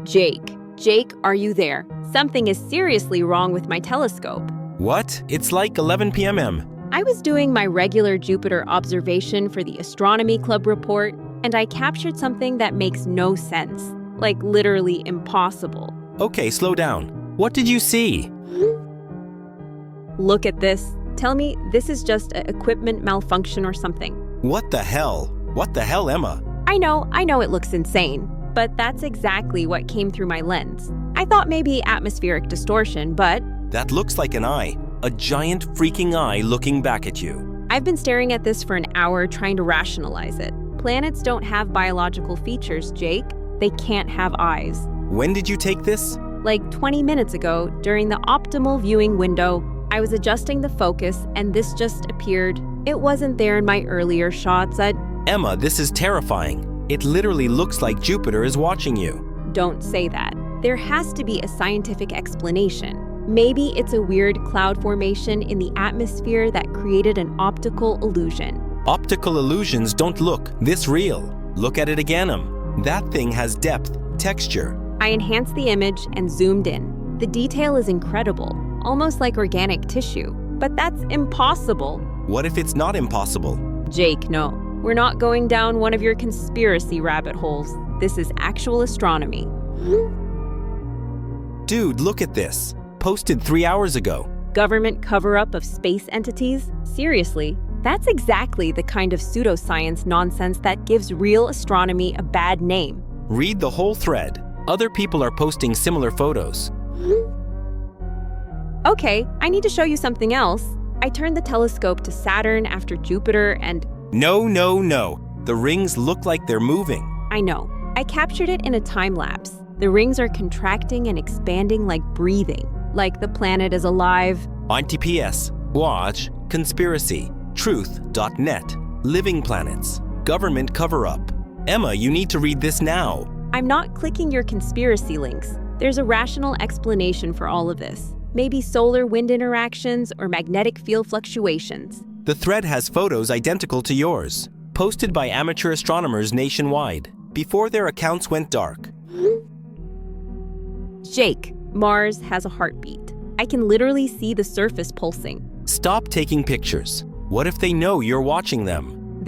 Jake, are you there? Something is seriously wrong with my telescope. What? It's like 11 p.m. I was doing my regular Jupiter observation for the Astronomy Club report, and I captured something that makes no sense. Like literally impossible. Okay, slow down. What did you see? Look at this. Tell me this is just an equipment malfunction or something. What the hell? What the hell, Emma? I know it looks insane, but that's exactly what came through my lens. I thought maybe atmospheric distortion, but That looks like an eye. A giant freaking eye looking back at you. I've been staring at this for an hour trying to rationalize it. Planets don't have biological features, Jake. They can't have eyes. When did you take this? Like 20 minutes ago, during the optimal viewing window, I was adjusting the focus and this just appeared. It wasn't there in my earlier shots. Emma, this is terrifying. It literally looks like Jupiter is watching you. Don't say that. There has to be a scientific explanation. Maybe it's a weird cloud formation in the atmosphere that created an optical illusion. Optical illusions don't look this real. Look at it again, That thing has depth, texture. I enhanced the image and zoomed in. The detail is incredible, almost like organic tissue. But that's impossible. What if it's not impossible? Jake, no. We're not going down one of your conspiracy rabbit holes. This is actual astronomy. Dude, look at this. Posted 3 hours ago. Government cover-up of space entities? Seriously? That's exactly the kind of pseudoscience nonsense that gives real astronomy a bad name. Read the whole thread. Other people are posting similar photos. Okay, I need to show you something else. I turned the telescope to Saturn after Jupiter and… No. The rings look like they're moving. I know. I captured it in a time lapse. The rings are contracting and expanding like breathing, like the planet is alive. On TPS, watch, conspiracy, truth.net, living planets, government cover-up. Emma, you need to read this now. I'm not clicking your conspiracy links. There's a rational explanation for all of this. Maybe solar-wind interactions or magnetic field fluctuations. The thread has photos identical to yours, posted by amateur astronomers nationwide, before their accounts went dark. Jake, Mars has a heartbeat. I can literally see the surface pulsing. Stop taking pictures. What if they know you're watching them?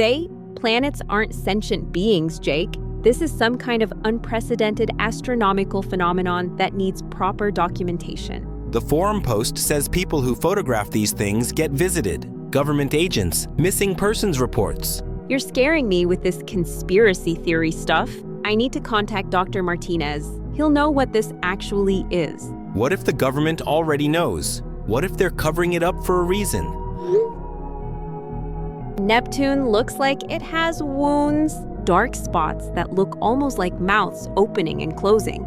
Planets aren't sentient beings, Jake. This is some kind of unprecedented astronomical phenomenon that needs proper documentation. The forum post says people who photograph these things get visited. Government agents, missing persons reports. You're scaring me with this conspiracy theory stuff. I need to contact Dr. Martinez. He'll know what this actually is. What if the government already knows? What if they're covering it up for a reason? Neptune looks like it has wounds, dark spots that look almost like mouths opening and closing.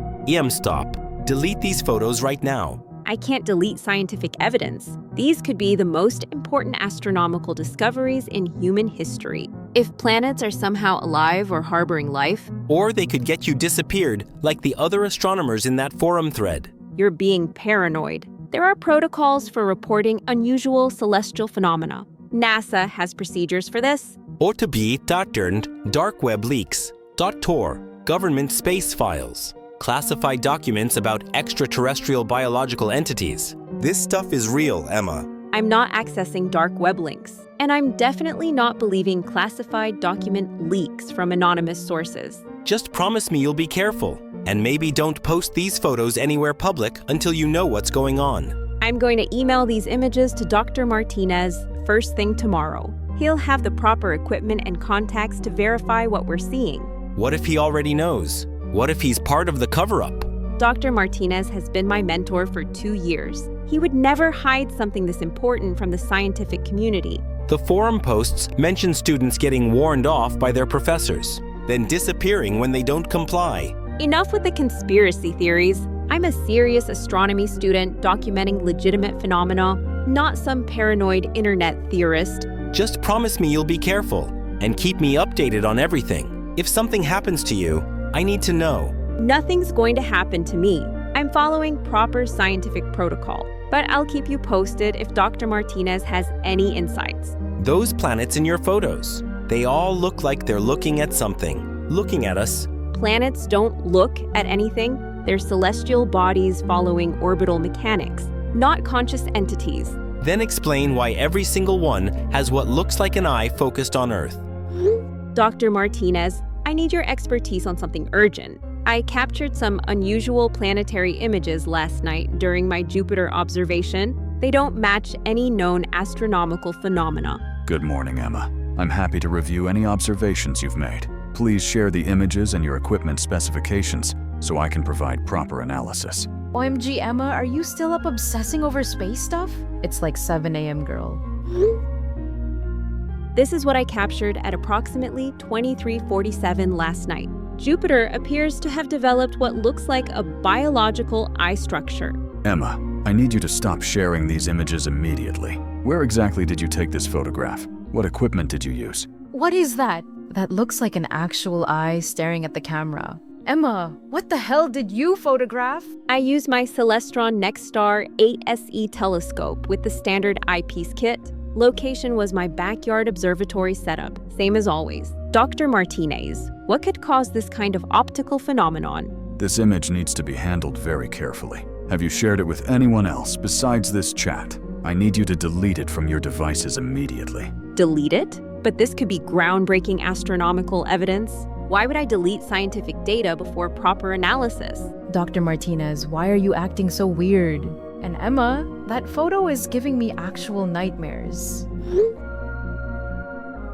Stop. Delete these photos right now. I can't delete scientific evidence. These could be the most important astronomical discoveries in human history. If planets are somehow alive or harboring life, or they could get you disappeared like the other astronomers in that forum thread. You're being paranoid. There are protocols for reporting unusual celestial phenomena. NASA has procedures for this. OTB.turned, dark web leaks, .tor, government space files, classified documents about extraterrestrial biological entities. This stuff is real, Emma. I'm not accessing dark web links, and I'm definitely not believing classified document leaks from anonymous sources. Just promise me you'll be careful, and maybe don't post these photos anywhere public until you know what's going on. I'm going to email these images to Dr. Martinez first thing tomorrow. He'll have the proper equipment and contacts to verify what we're seeing. What if he already knows? What if he's part of the cover-up? Dr. Martinez has been my mentor for 2 years. He would never hide something this important from the scientific community. The forum posts mention students getting warned off by their professors, then disappearing when they don't comply. Enough with the conspiracy theories. I'm a serious astronomy student documenting legitimate phenomena, not some paranoid internet theorist. Just promise me you'll be careful and keep me updated on everything. If something happens to you, I need to know. Nothing's going to happen to me. I'm following proper scientific protocol, but I'll keep you posted if Dr. Martinez has any insights. Those planets in your photos, they all look like they're looking at something, looking at us. Planets don't look at anything. They're celestial bodies following orbital mechanics, not conscious entities. Then explain why every single one has what looks like an eye focused on Earth. Dr. Martinez, I need your expertise on something urgent. I captured some unusual planetary images last night during my Jupiter observation. They don't match any known astronomical phenomena. Good morning, Emma. I'm happy to review any observations you've made. Please share the images and your equipment specifications so I can provide proper analysis. OMG, Emma, are you still up obsessing over space stuff? It's like 7 a.m., girl. This is what I captured at approximately 23:47 last night. Jupiter appears to have developed what looks like a biological eye structure. Emma, I need you to stop sharing these images immediately. Where exactly did you take this photograph? What equipment did you use? What is that? That looks like an actual eye staring at the camera. Emma, what the hell did you photograph? I used my Celestron NextStar 8SE telescope with the standard eyepiece kit. Location was my backyard observatory setup, same as always. Dr. Martinez, what could cause this kind of optical phenomenon? This image needs to be handled very carefully. Have you shared it with anyone else besides this chat? I need you to delete it from your devices immediately. Delete it? But this could be groundbreaking astronomical evidence. Why would I delete scientific data before proper analysis? Dr. Martinez, why are you acting so weird? And Emma, that photo is giving me actual nightmares.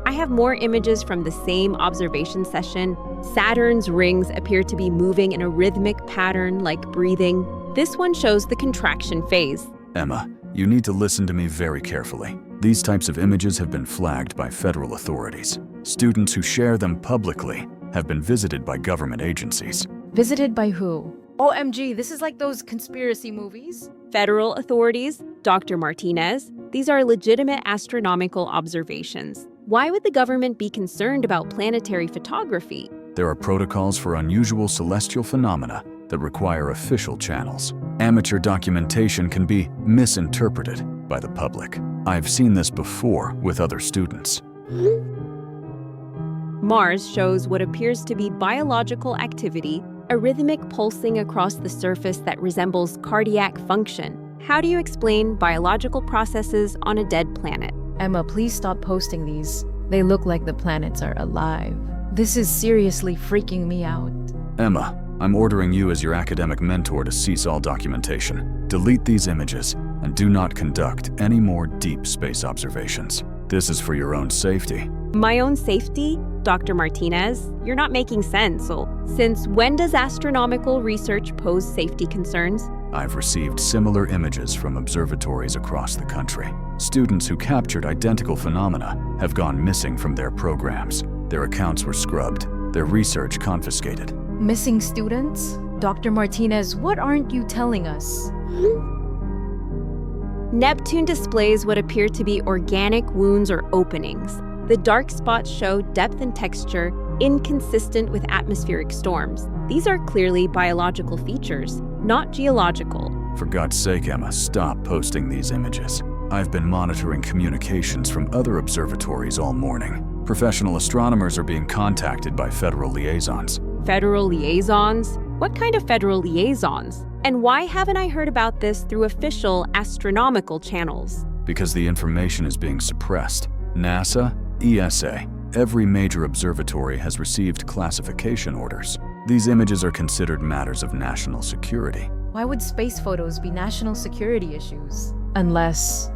I have more images from the same observation session. Saturn's rings appear to be moving in a rhythmic pattern like breathing. This one shows the contraction phase. Emma, you need to listen to me very carefully. These types of images have been flagged by federal authorities. Students who share them publicly have been visited by government agencies. Visited by who? OMG, this is like those conspiracy movies. Federal authorities, Dr. Martinez, these are legitimate astronomical observations. Why would the government be concerned about planetary photography? There are protocols for unusual celestial phenomena that require official channels. Amateur documentation can be misinterpreted by the public. I've seen this before with other students. Mars shows what appears to be biological activity, a rhythmic pulsing across the surface that resembles cardiac function. How do you explain biological processes on a dead planet? Emma, please stop posting these. They look like the planets are alive. This is seriously freaking me out. Emma, I'm ordering you as your academic mentor to cease all documentation. Delete these images and do not conduct any more deep space observations. This is for your own safety. My own safety? Dr. Martinez, you're not making sense. Since when does astronomical research pose safety concerns? I've received similar images from observatories across the country. Students who captured identical phenomena have gone missing from their programs. Their accounts were scrubbed, their research confiscated. Missing students? Dr. Martinez, what aren't you telling us? Neptune displays what appear to be organic wounds or openings. The dark spots show depth and texture inconsistent with atmospheric storms. These are clearly biological features, not geological. For God's sake, Emma, stop posting these images. I've been monitoring communications from other observatories all morning. Professional astronomers are being contacted by federal liaisons. Federal liaisons? What kind of federal liaisons? And why haven't I heard about this through official astronomical channels? Because the information is being suppressed. NASA, ESA, every major observatory has received classification orders. These images are considered matters of national security. Why would space photos be national security issues? Unless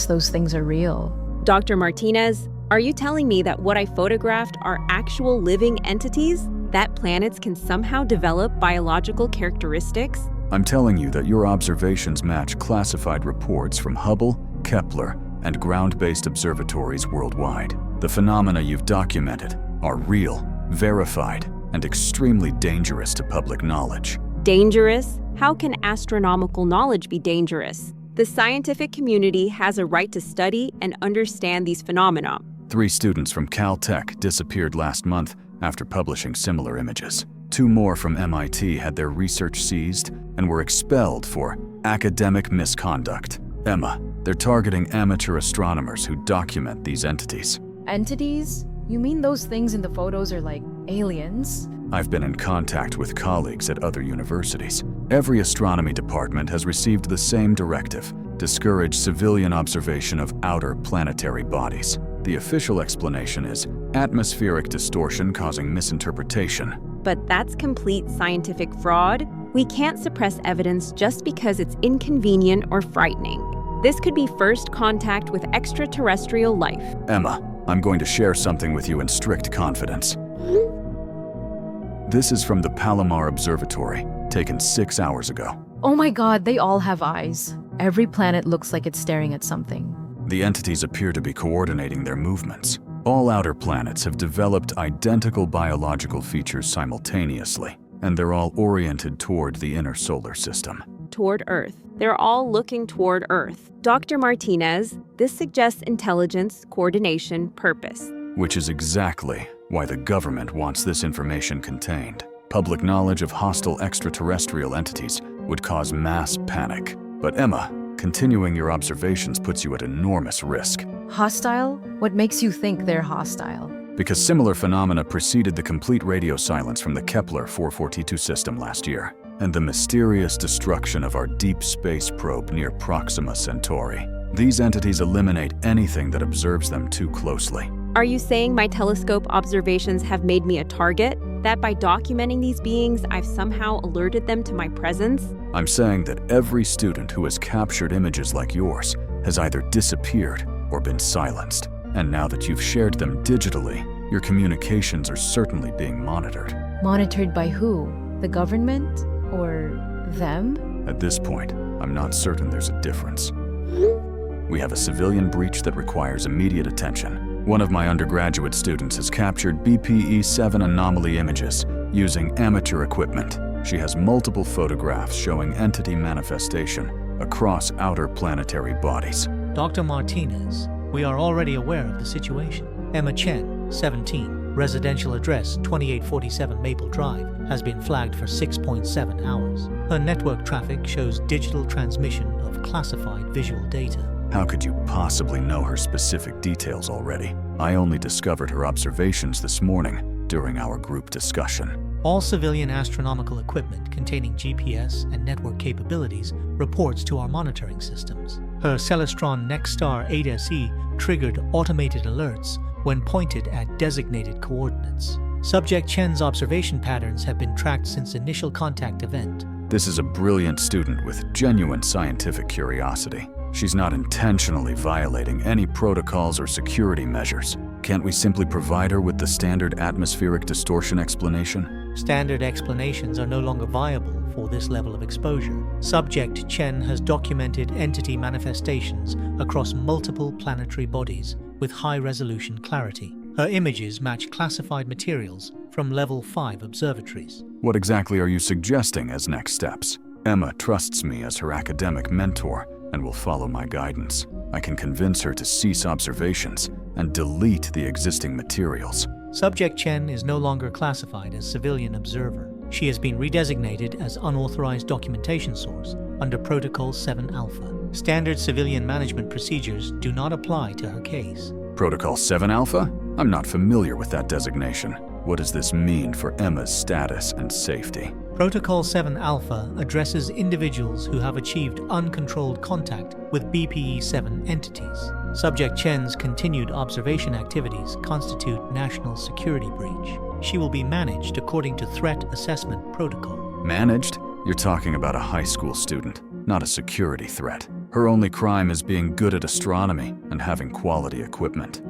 those things are real. Dr. Martinez, are you telling me that what I photographed are actual living entities? That planets can somehow develop biological characteristics? I'm telling you that your observations match classified reports from Hubble, Kepler, and ground-based observatories worldwide. The phenomena you've documented are real, verified, and extremely dangerous to public knowledge. Dangerous? How can astronomical knowledge be dangerous? The scientific community has a right to study and understand these phenomena. 3 students from Caltech disappeared last month after publishing similar images. 2 more from MIT had their research seized and were expelled for academic misconduct. Emma, they're targeting amateur astronomers who document these entities. Entities? You mean those things in the photos are like Aliens? I've been in contact with colleagues at other universities. Every astronomy department has received the same directive: discourage civilian observation of outer planetary bodies. The official explanation is atmospheric distortion causing misinterpretation. But that's complete scientific fraud. We can't suppress evidence just because it's inconvenient or frightening. This could be first contact with extraterrestrial life. Emma, I'm going to share something with you in strict confidence. This is from the Palomar Observatory, taken 6 hours ago. Oh my god, they all have eyes. Every planet looks like it's staring at something. The entities appear to be coordinating their movements. All outer planets have developed identical biological features simultaneously, and they're all oriented toward the inner solar system. Toward Earth. They're all looking toward Earth. Dr. Martinez, this suggests intelligence, coordination, purpose. Which is exactly why the government wants this information contained. Public knowledge of hostile extraterrestrial entities would cause mass panic. But Emma, continuing your observations puts you at enormous risk. Hostile? What makes you think they're hostile? Because similar phenomena preceded the complete radio silence from the Kepler 442 system last year, and the mysterious destruction of our deep space probe near Proxima Centauri. These entities eliminate anything that observes them too closely. Are you saying my telescope observations have made me a target? That by documenting these beings, I've somehow alerted them to my presence? I'm saying that every student who has captured images like yours has either disappeared or been silenced. And now that you've shared them digitally, your communications are certainly being monitored. Monitored by who? The government? Or them? At this point, I'm not certain there's a difference. We have a civilian breach that requires immediate attention. One of my undergraduate students has captured BPE-7 anomaly images using amateur equipment. She has multiple photographs showing entity manifestation across outer planetary bodies. Dr. Martinez, we are already aware of the situation. Emma Chen, 17, residential address 2847 Maple Drive, has been flagged for 6.7 hours. Her network traffic shows digital transmission of classified visual data. How could you possibly know her specific details already? I only discovered her observations this morning during our group discussion. All civilian astronomical equipment containing GPS and network capabilities reports to our monitoring systems. Her Celestron Nexstar 8SE triggered automated alerts when pointed at designated coordinates. Subject Chen's observation patterns have been tracked since initial contact event. This is a brilliant student with genuine scientific curiosity. She's not intentionally violating any protocols or security measures. Can't we simply provide her with the standard atmospheric distortion explanation? Standard explanations are no longer viable for this level of exposure. Subject Chen has documented entity manifestations across multiple planetary bodies with high-resolution clarity. Her images match classified materials from Level 5 observatories. What exactly are you suggesting as next steps? Emma trusts me as her academic mentor and will follow my guidance. I can convince her to cease observations and delete the existing materials. Subject Chen is no longer classified as civilian observer. She has been redesignated as unauthorized documentation source under Protocol 7 Alpha. Standard civilian management procedures do not apply to her case. Protocol 7 Alpha? I'm not familiar with that designation. What does this mean for Emma's status and safety? Protocol 7 Alpha addresses individuals who have achieved uncontrolled contact with BPE-7 entities. Subject Chen's continued observation activities constitute national security breach. She will be managed according to Threat Assessment Protocol. Managed? You're talking about a high school student, not a security threat. Her only crime is being good at astronomy and having quality equipment.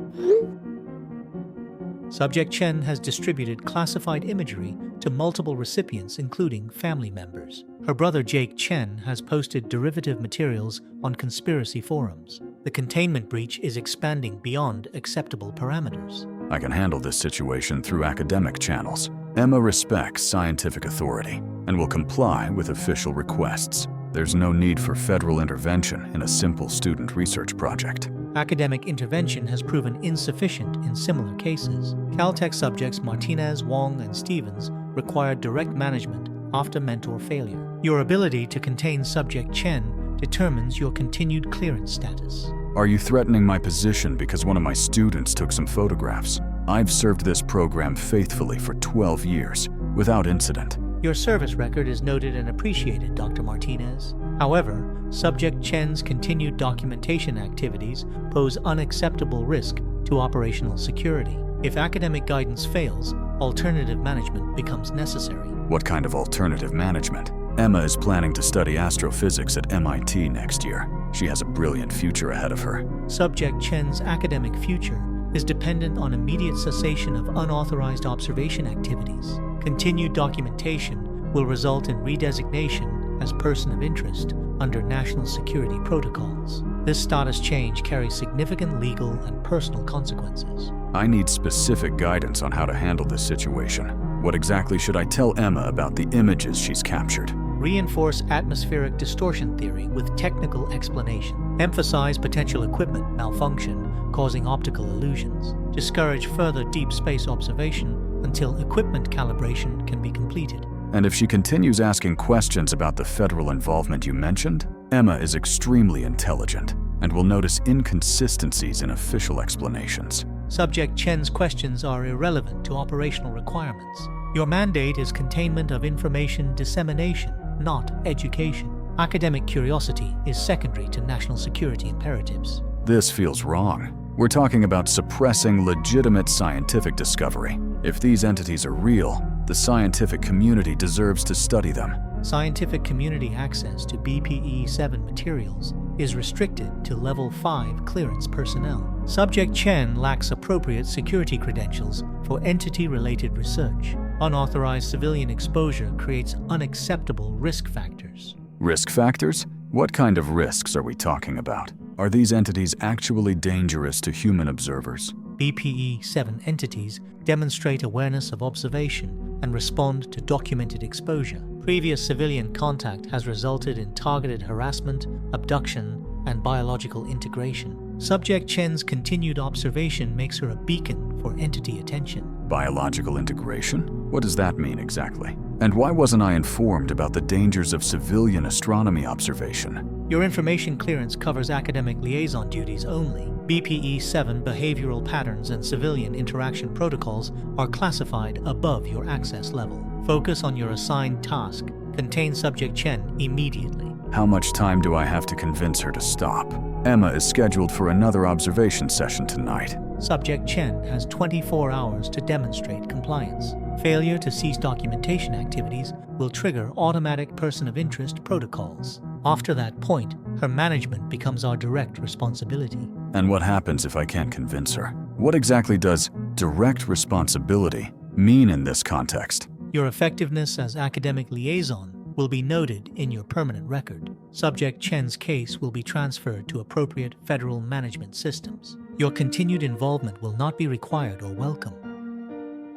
Subject Chen has distributed classified imagery to multiple recipients, including family members. Her brother Jake Chen has posted derivative materials on conspiracy forums. The containment breach is expanding beyond acceptable parameters. I can handle this situation through academic channels. Emma respects scientific authority and will comply with official requests. There's no need for federal intervention in a simple student research project. Academic intervention has proven insufficient in similar cases. Caltech subjects Martinez, Wong, and Stevens required direct management after mentor failure. Your ability to contain Subject Chen determines your continued clearance status. Are you threatening my position because one of my students took some photographs? I've served this program faithfully for 12 years, without incident. Your service record is noted and appreciated, Dr. Martinez. However, Subject Chen's continued documentation activities pose unacceptable risk to operational security. If academic guidance fails, alternative management becomes necessary. What kind of alternative management? Emma is planning to study astrophysics at MIT next year. She has a brilliant future ahead of her. Subject Chen's academic future is dependent on immediate cessation of unauthorized observation activities. Continued documentation will result in redesignation as person of interest under national security protocols. This status change carries significant legal and personal consequences. I need specific guidance on how to handle this situation. What exactly should I tell Emma about the images she's captured? Reinforce atmospheric distortion theory with technical explanation. Emphasize potential equipment malfunction causing optical illusions. Discourage further deep space observation until equipment calibration can be completed. And if she continues asking questions about the federal involvement you mentioned, Emma is extremely intelligent and will notice inconsistencies in official explanations. Subject Chen's questions are irrelevant to operational requirements. Your mandate is containment of information dissemination, not education. Academic curiosity is secondary to national security imperatives. This feels wrong. We're talking about suppressing legitimate scientific discovery. If these entities are real, the scientific community deserves to study them. Scientific community access to BPE-7 materials is restricted to Level 5 clearance personnel. Subject Chen lacks appropriate security credentials for entity-related research. Unauthorized civilian exposure creates unacceptable risk factors. Risk factors? What kind of risks are we talking about? Are these entities actually dangerous to human observers? BPE-7 entities demonstrate awareness of observation and respond to documented exposure. Previous civilian contact has resulted in targeted harassment, abduction, and biological integration. Subject Chen's continued observation makes her a beacon for entity attention. Biological integration? What does that mean exactly? And why wasn't I informed about the dangers of civilian astronomy observation? Your information clearance covers academic liaison duties only. BPE-7 behavioral patterns and civilian interaction protocols are classified above your access level. Focus on your assigned task. Contain Subject Chen immediately. How much time do I have to convince her to stop? Emma is scheduled for another observation session tonight. Subject Chen has 24 hours to demonstrate compliance. Failure to cease documentation activities will trigger automatic person of interest protocols. After that point, her management becomes our direct responsibility. And what happens if I can't convince her? What exactly does direct responsibility mean in this context? Your effectiveness as academic liaison will be noted in your permanent record. Subject Chen's case will be transferred to appropriate federal management systems. Your continued involvement will not be required or welcome.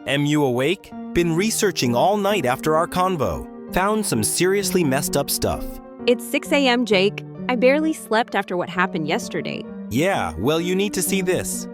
MU awake? Been researching all night after our convo. Found some seriously messed up stuff. It's 6 a.m., Jake. I barely slept after what happened yesterday. Yeah, well, you need to see this.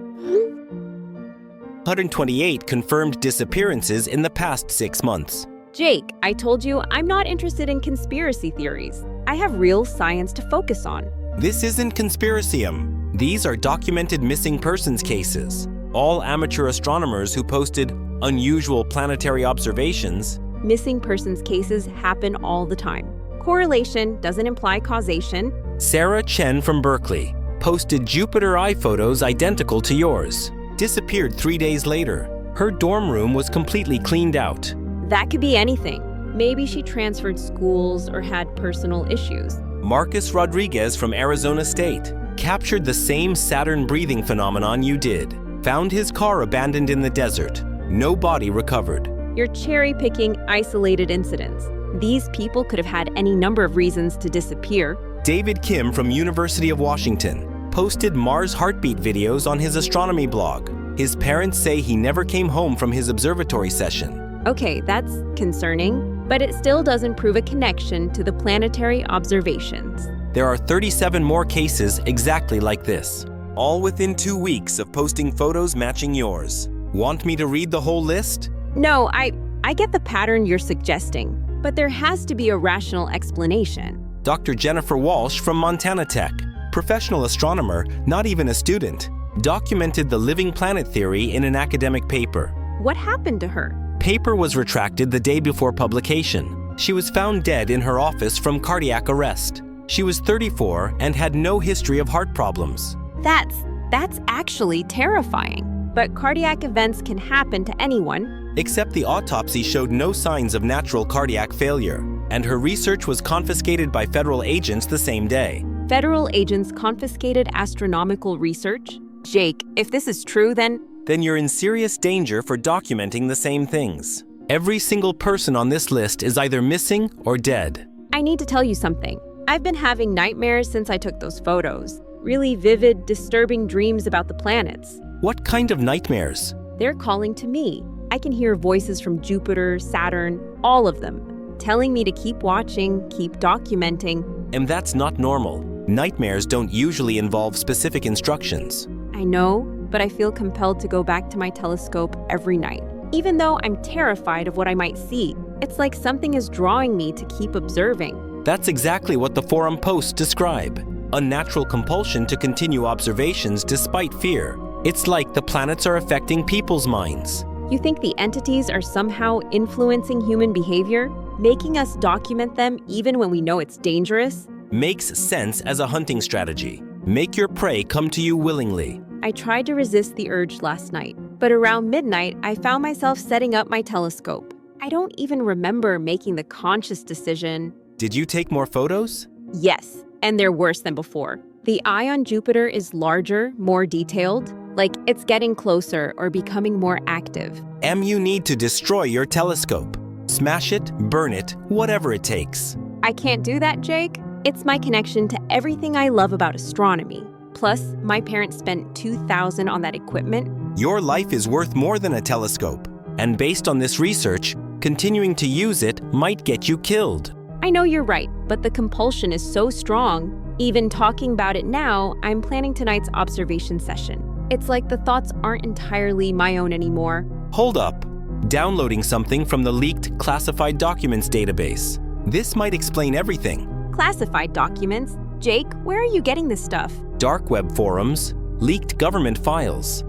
128 confirmed disappearances in the past 6 months. Jake, I told you I'm not interested in conspiracy theories. I have real science to focus on. This isn't conspiracium. These are documented missing persons cases. All amateur astronomers who posted unusual planetary observations. Missing persons cases happen all the time. Correlation doesn't imply causation. Sarah Chen from Berkeley posted Jupiter eye photos identical to yours. Disappeared 3 days later. Her dorm room was completely cleaned out. That could be anything. Maybe she transferred schools or had personal issues. Marcus Rodriguez from Arizona State captured the same Saturn breathing phenomenon you did. Found his car abandoned in the desert. No body recovered. You're cherry-picking isolated incidents. These people could have had any number of reasons to disappear. David Kim from University of Washington posted Mars heartbeat videos on his astronomy blog. His parents say he never came home from his observatory session. Okay, that's concerning, but it still doesn't prove a connection to the planetary observations. There are 37 more cases exactly like this, all within 2 weeks of posting photos matching yours. Want me to read the whole list? No, I get the pattern you're suggesting, but there has to be a rational explanation. Dr. Jennifer Walsh from Montana Tech, professional astronomer, not even a student. documented the living planet theory in an academic paper. What happened to her? Paper was retracted the day before publication. She was found dead in her office from cardiac arrest. She was 34 and had no history of heart problems. That's actually terrifying. But cardiac events can happen to anyone. Except the autopsy showed no signs of natural cardiac failure, and her research was confiscated by federal agents the same day. Federal agents confiscated astronomical research? Jake, if this is true, then you're in serious danger for documenting the same things. Every single person on this list is either missing or dead. I need to tell you something. I've been having nightmares since I took those photos. Really vivid, disturbing dreams about the planets. What kind of nightmares? They're calling to me. I can hear voices from Jupiter, Saturn, all of them, telling me to keep watching, keep documenting. And that's not normal. Nightmares don't usually involve specific instructions. I know, but I feel compelled to go back to my telescope every night. Even though I'm terrified of what I might see, it's like something is drawing me to keep observing. That's exactly what the forum posts describe. Unnatural compulsion to continue observations despite fear. It's like the planets are affecting people's minds. You think the entities are somehow influencing human behavior, making us document them even when we know it's dangerous? Makes sense as a hunting strategy. Make your prey come to you willingly. I tried to resist the urge last night, but around midnight, I found myself setting up my telescope. I don't even remember making the conscious decision. Did you take more photos? Yes, and they're worse than before. The eye on Jupiter is larger, more detailed, like it's getting closer or becoming more active. You need to destroy your telescope. Smash it, burn it, whatever it takes. I can't do that, Jake. It's my connection to everything I love about astronomy. Plus, my parents spent $2,000 on that equipment. Your life is worth more than a telescope. And based on this research, continuing to use it might get you killed. I know you're right, but the compulsion is so strong. Even talking about it now, I'm planning tonight's observation session. It's like the thoughts aren't entirely my own anymore. Hold up. Downloading something from the leaked classified documents database. This might explain everything. Classified documents? Jake, where are you getting this stuff? Dark web forums, leaked government files.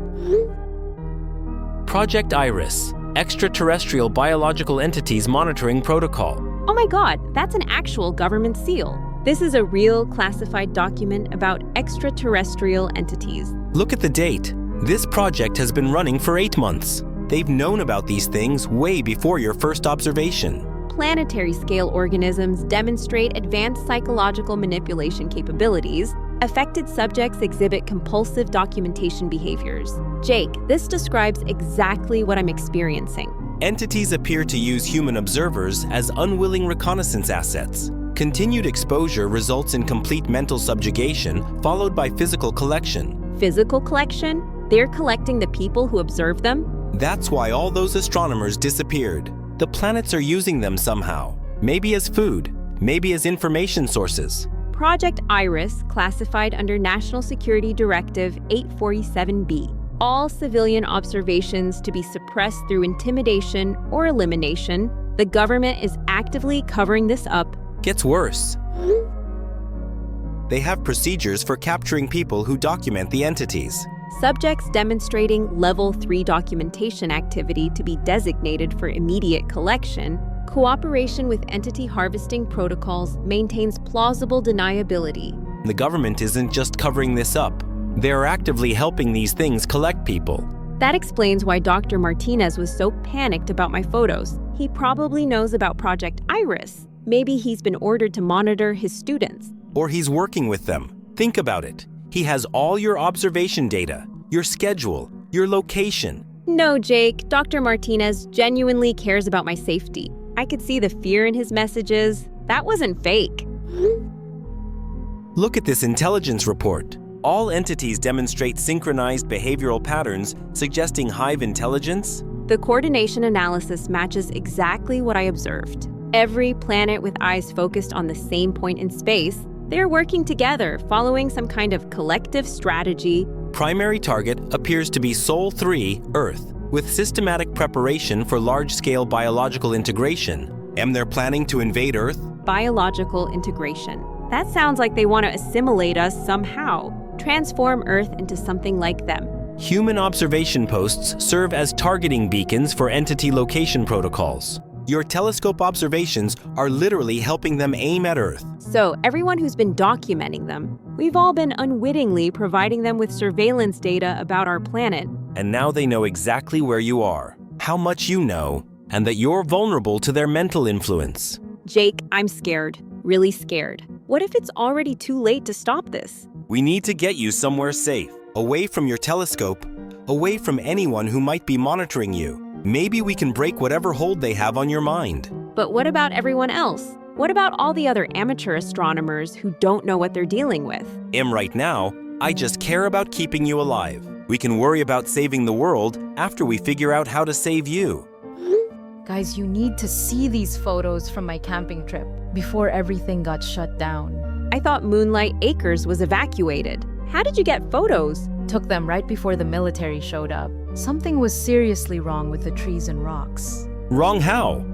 Project Iris, Extraterrestrial Biological Entities Monitoring Protocol. Oh my God, that's an actual government seal. This is a real classified document about extraterrestrial entities. Look at the date. This project has been running for 8 months. They've known about these things way before your first observation. Planetary scale organisms demonstrate advanced psychological manipulation capabilities. Affected subjects exhibit compulsive documentation behaviors. Jake, this describes exactly what I'm experiencing. Entities appear to use human observers as unwilling reconnaissance assets. Continued exposure results in complete mental subjugation, followed by physical collection. Physical collection? They're collecting the people who observe them? That's why all those astronomers disappeared. The planets are using them somehow. Maybe as food, maybe as information sources. Project Iris, classified under National Security Directive 847B. All civilian observations to be suppressed through intimidation or elimination. The government is actively covering this up. Gets worse. They have procedures for capturing people who document the entities. Subjects demonstrating Level 3 documentation activity to be designated for immediate collection. Cooperation with entity harvesting protocols maintains plausible deniability. The government isn't just covering this up. They're actively helping these things collect people. That explains why Dr. Martinez was so panicked about my photos. He probably knows about Project Iris. Maybe he's been ordered to monitor his students. Or he's working with them. Think about it. He has all your observation data, your schedule, your location. No, Jake. Dr. Martinez genuinely cares about my safety. I could see the fear in his messages. That wasn't fake. Look at this intelligence report. All entities demonstrate synchronized behavioral patterns suggesting hive intelligence. The coordination analysis matches exactly what I observed. Every planet with eyes focused on the same point in space, they're working together, following some kind of collective strategy. Primary target appears to be Sol 3, Earth, with systematic preparation for large-scale biological integration. And they're planning to invade Earth? Biological integration. That sounds like they want to assimilate us somehow. transform Earth into something like them. Human observation posts serve as targeting beacons for entity location protocols. Your telescope observations are literally helping them aim at Earth. So, everyone who's been documenting them, we've all been unwittingly providing them with surveillance data about our planet. And now they know exactly where you are, how much you know, and that you're vulnerable to their mental influence. Jake, I'm scared. Really scared. What if it's already too late to stop this? We need to get you somewhere safe, away from your telescope, away from anyone who might be monitoring you. Maybe we can break whatever hold they have on your mind. But what about everyone else? What about all the other amateur astronomers who don't know what they're dealing with? Right now, I just care about keeping you alive. We can worry about saving the world after we figure out how to save you. Guys, you need to see these photos from my camping trip before everything got shut down. I thought Moonlight Acres was evacuated. How did you get photos? Took them right before the military showed up. Something was seriously wrong with the trees and rocks. Wrong how?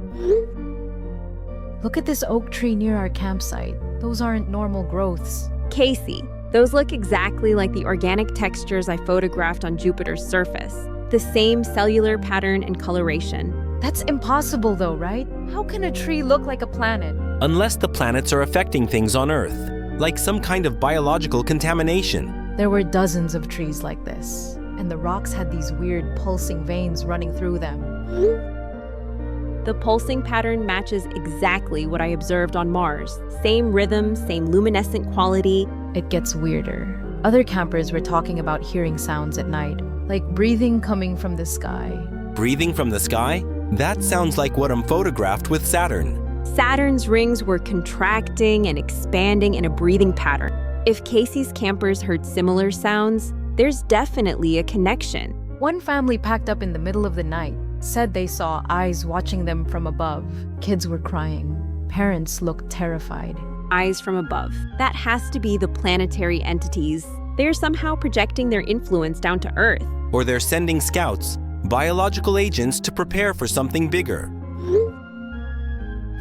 Look at this oak tree near our campsite. Those aren't normal growths. Casey, those look exactly like the organic textures I photographed on Jupiter's surface. The same cellular pattern and coloration. That's impossible though, right? How can a tree look like a planet? Unless the planets are affecting things on Earth, like some kind of biological contamination. There were dozens of trees like this, and the rocks had these weird pulsing veins running through them. The pulsing pattern matches exactly what I observed on Mars. Same rhythm, same luminescent quality. It gets weirder. Other campers were talking about hearing sounds at night, like breathing coming from the sky. Breathing from the sky? That sounds like what I'm photographed with Saturn. Saturn's rings were contracting and expanding in a breathing pattern. If Casey's campers heard similar sounds, there's definitely a connection. One family packed up in the middle of the night, said they saw eyes watching them from above. Kids were crying. Parents looked terrified. Eyes from above. That has to be the planetary entities. They're somehow projecting their influence down to Earth. Or they're sending scouts, biological agents, to prepare for something bigger.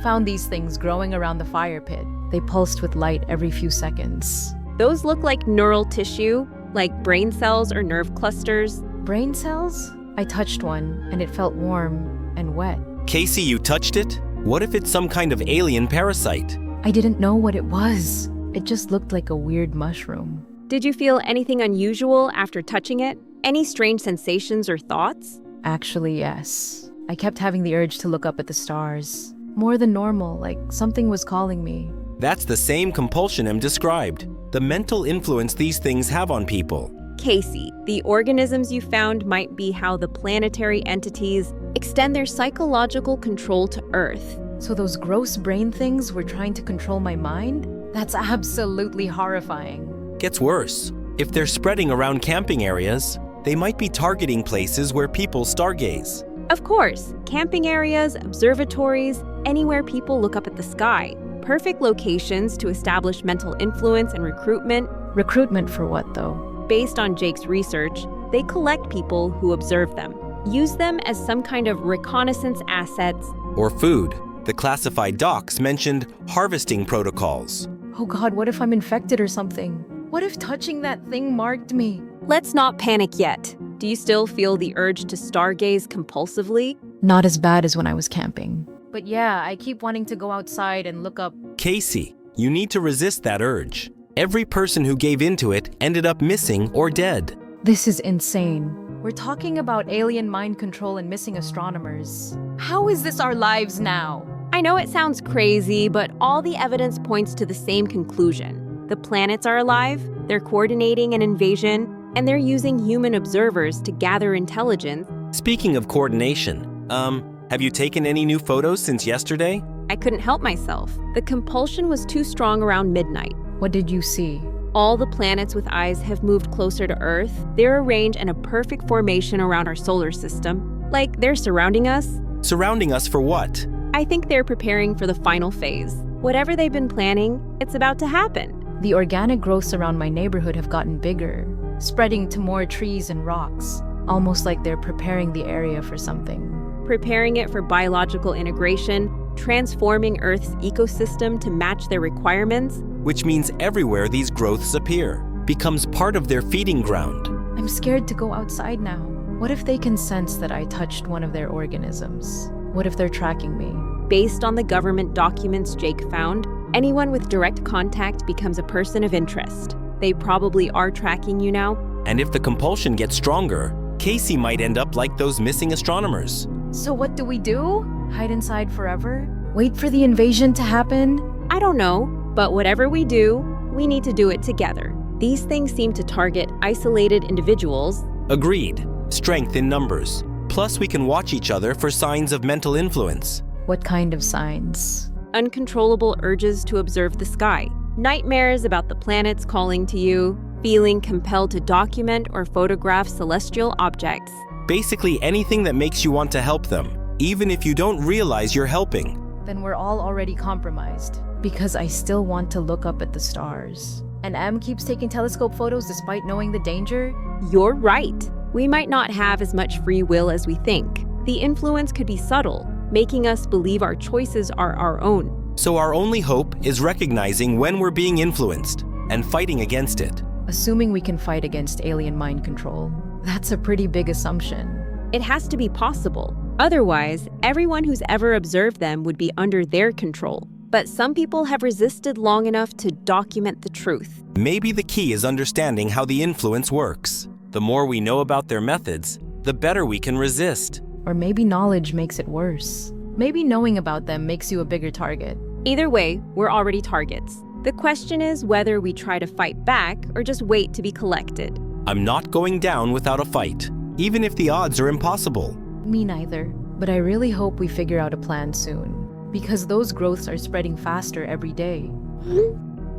Found these things growing around the fire pit. They pulsed with light every few seconds. Those look like neural tissue, like brain cells or nerve clusters. Brain cells? I touched one, and it felt warm and wet. Casey, you touched it? What if it's some kind of alien parasite? I didn't know what it was. It just looked like a weird mushroom. Did you feel anything unusual after touching it? Any strange sensations or thoughts? Actually, yes. I kept having the urge to look up at the stars. More than normal, like something was calling me. That's the same compulsion M described. The mental influence these things have on people. Casey, the organisms you found might be how the planetary entities extend their psychological control to Earth. So those gross brain things were trying to control my mind? That's absolutely horrifying. Gets worse. If they're spreading around camping areas, they might be targeting places where people stargaze. Of course, camping areas, observatories, anywhere people look up at the sky. Perfect locations to establish mental influence and recruitment. Recruitment for what, though? Based on Jake's research, they collect people who observe them, use them as some kind of reconnaissance assets. Or food. The classified docs mentioned harvesting protocols. Oh God, what if I'm infected or something? What if touching that thing marked me? Let's not panic yet. Do you still feel the urge to stargaze compulsively? Not as bad as when I was camping. But yeah, I keep wanting to go outside and look up. Casey, you need to resist that urge. Every person who gave into it ended up missing or dead. This is insane. We're talking about alien mind control and missing astronomers. How is this our lives now? I know it sounds crazy, but all the evidence points to the same conclusion. The planets are alive, they're coordinating an invasion, and they're using human observers to gather intelligence. Speaking of coordination, have you taken any new photos since yesterday? I couldn't help myself. The compulsion was too strong around midnight. What did you see? All the planets with eyes have moved closer to Earth. They're arranged in a perfect formation around our solar system. Like they're surrounding us. Surrounding us for what? I think they're preparing for the final phase. Whatever they've been planning, it's about to happen. The organic growths around my neighborhood have gotten bigger, spreading to more trees and rocks, almost like they're preparing the area for something. Preparing it for biological integration, transforming Earth's ecosystem to match their requirements. Which means everywhere these growths appear, becomes part of their feeding ground. I'm scared to go outside now. What if they can sense that I touched one of their organisms? What if they're tracking me? Based on the government documents Jake found, anyone with direct contact becomes a person of interest. They probably are tracking you now. And if the compulsion gets stronger, Casey might end up like those missing astronomers. So what do we do? Hide inside forever? Wait for the invasion to happen? I don't know, but whatever we do, we need to do it together. These things seem to target isolated individuals. Agreed. Strength in numbers. Plus, we can watch each other for signs of mental influence. What kind of signs? Uncontrollable urges to observe the sky. Nightmares about the planets calling to you. Feeling compelled to document or photograph celestial objects. Basically anything that makes you want to help them, even if you don't realize you're helping. Then we're all already compromised. Because I still want to look up at the stars. And Em keeps taking telescope photos despite knowing the danger? You're right. We might not have as much free will as we think. The influence could be subtle, making us believe our choices are our own. So our only hope is recognizing when we're being influenced and fighting against it. Assuming we can fight against alien mind control. That's a pretty big assumption. It has to be possible. Otherwise, everyone who's ever observed them would be under their control. But some people have resisted long enough to document the truth. Maybe the key is understanding how the influence works. The more we know about their methods, the better we can resist. Or maybe knowledge makes it worse. Maybe knowing about them makes you a bigger target. Either way, we're already targets. The question is whether we try to fight back or just wait to be collected. I'm not going down without a fight, even if the odds are impossible. Me neither. But I really hope we figure out a plan soon. Because those growths are spreading faster every day.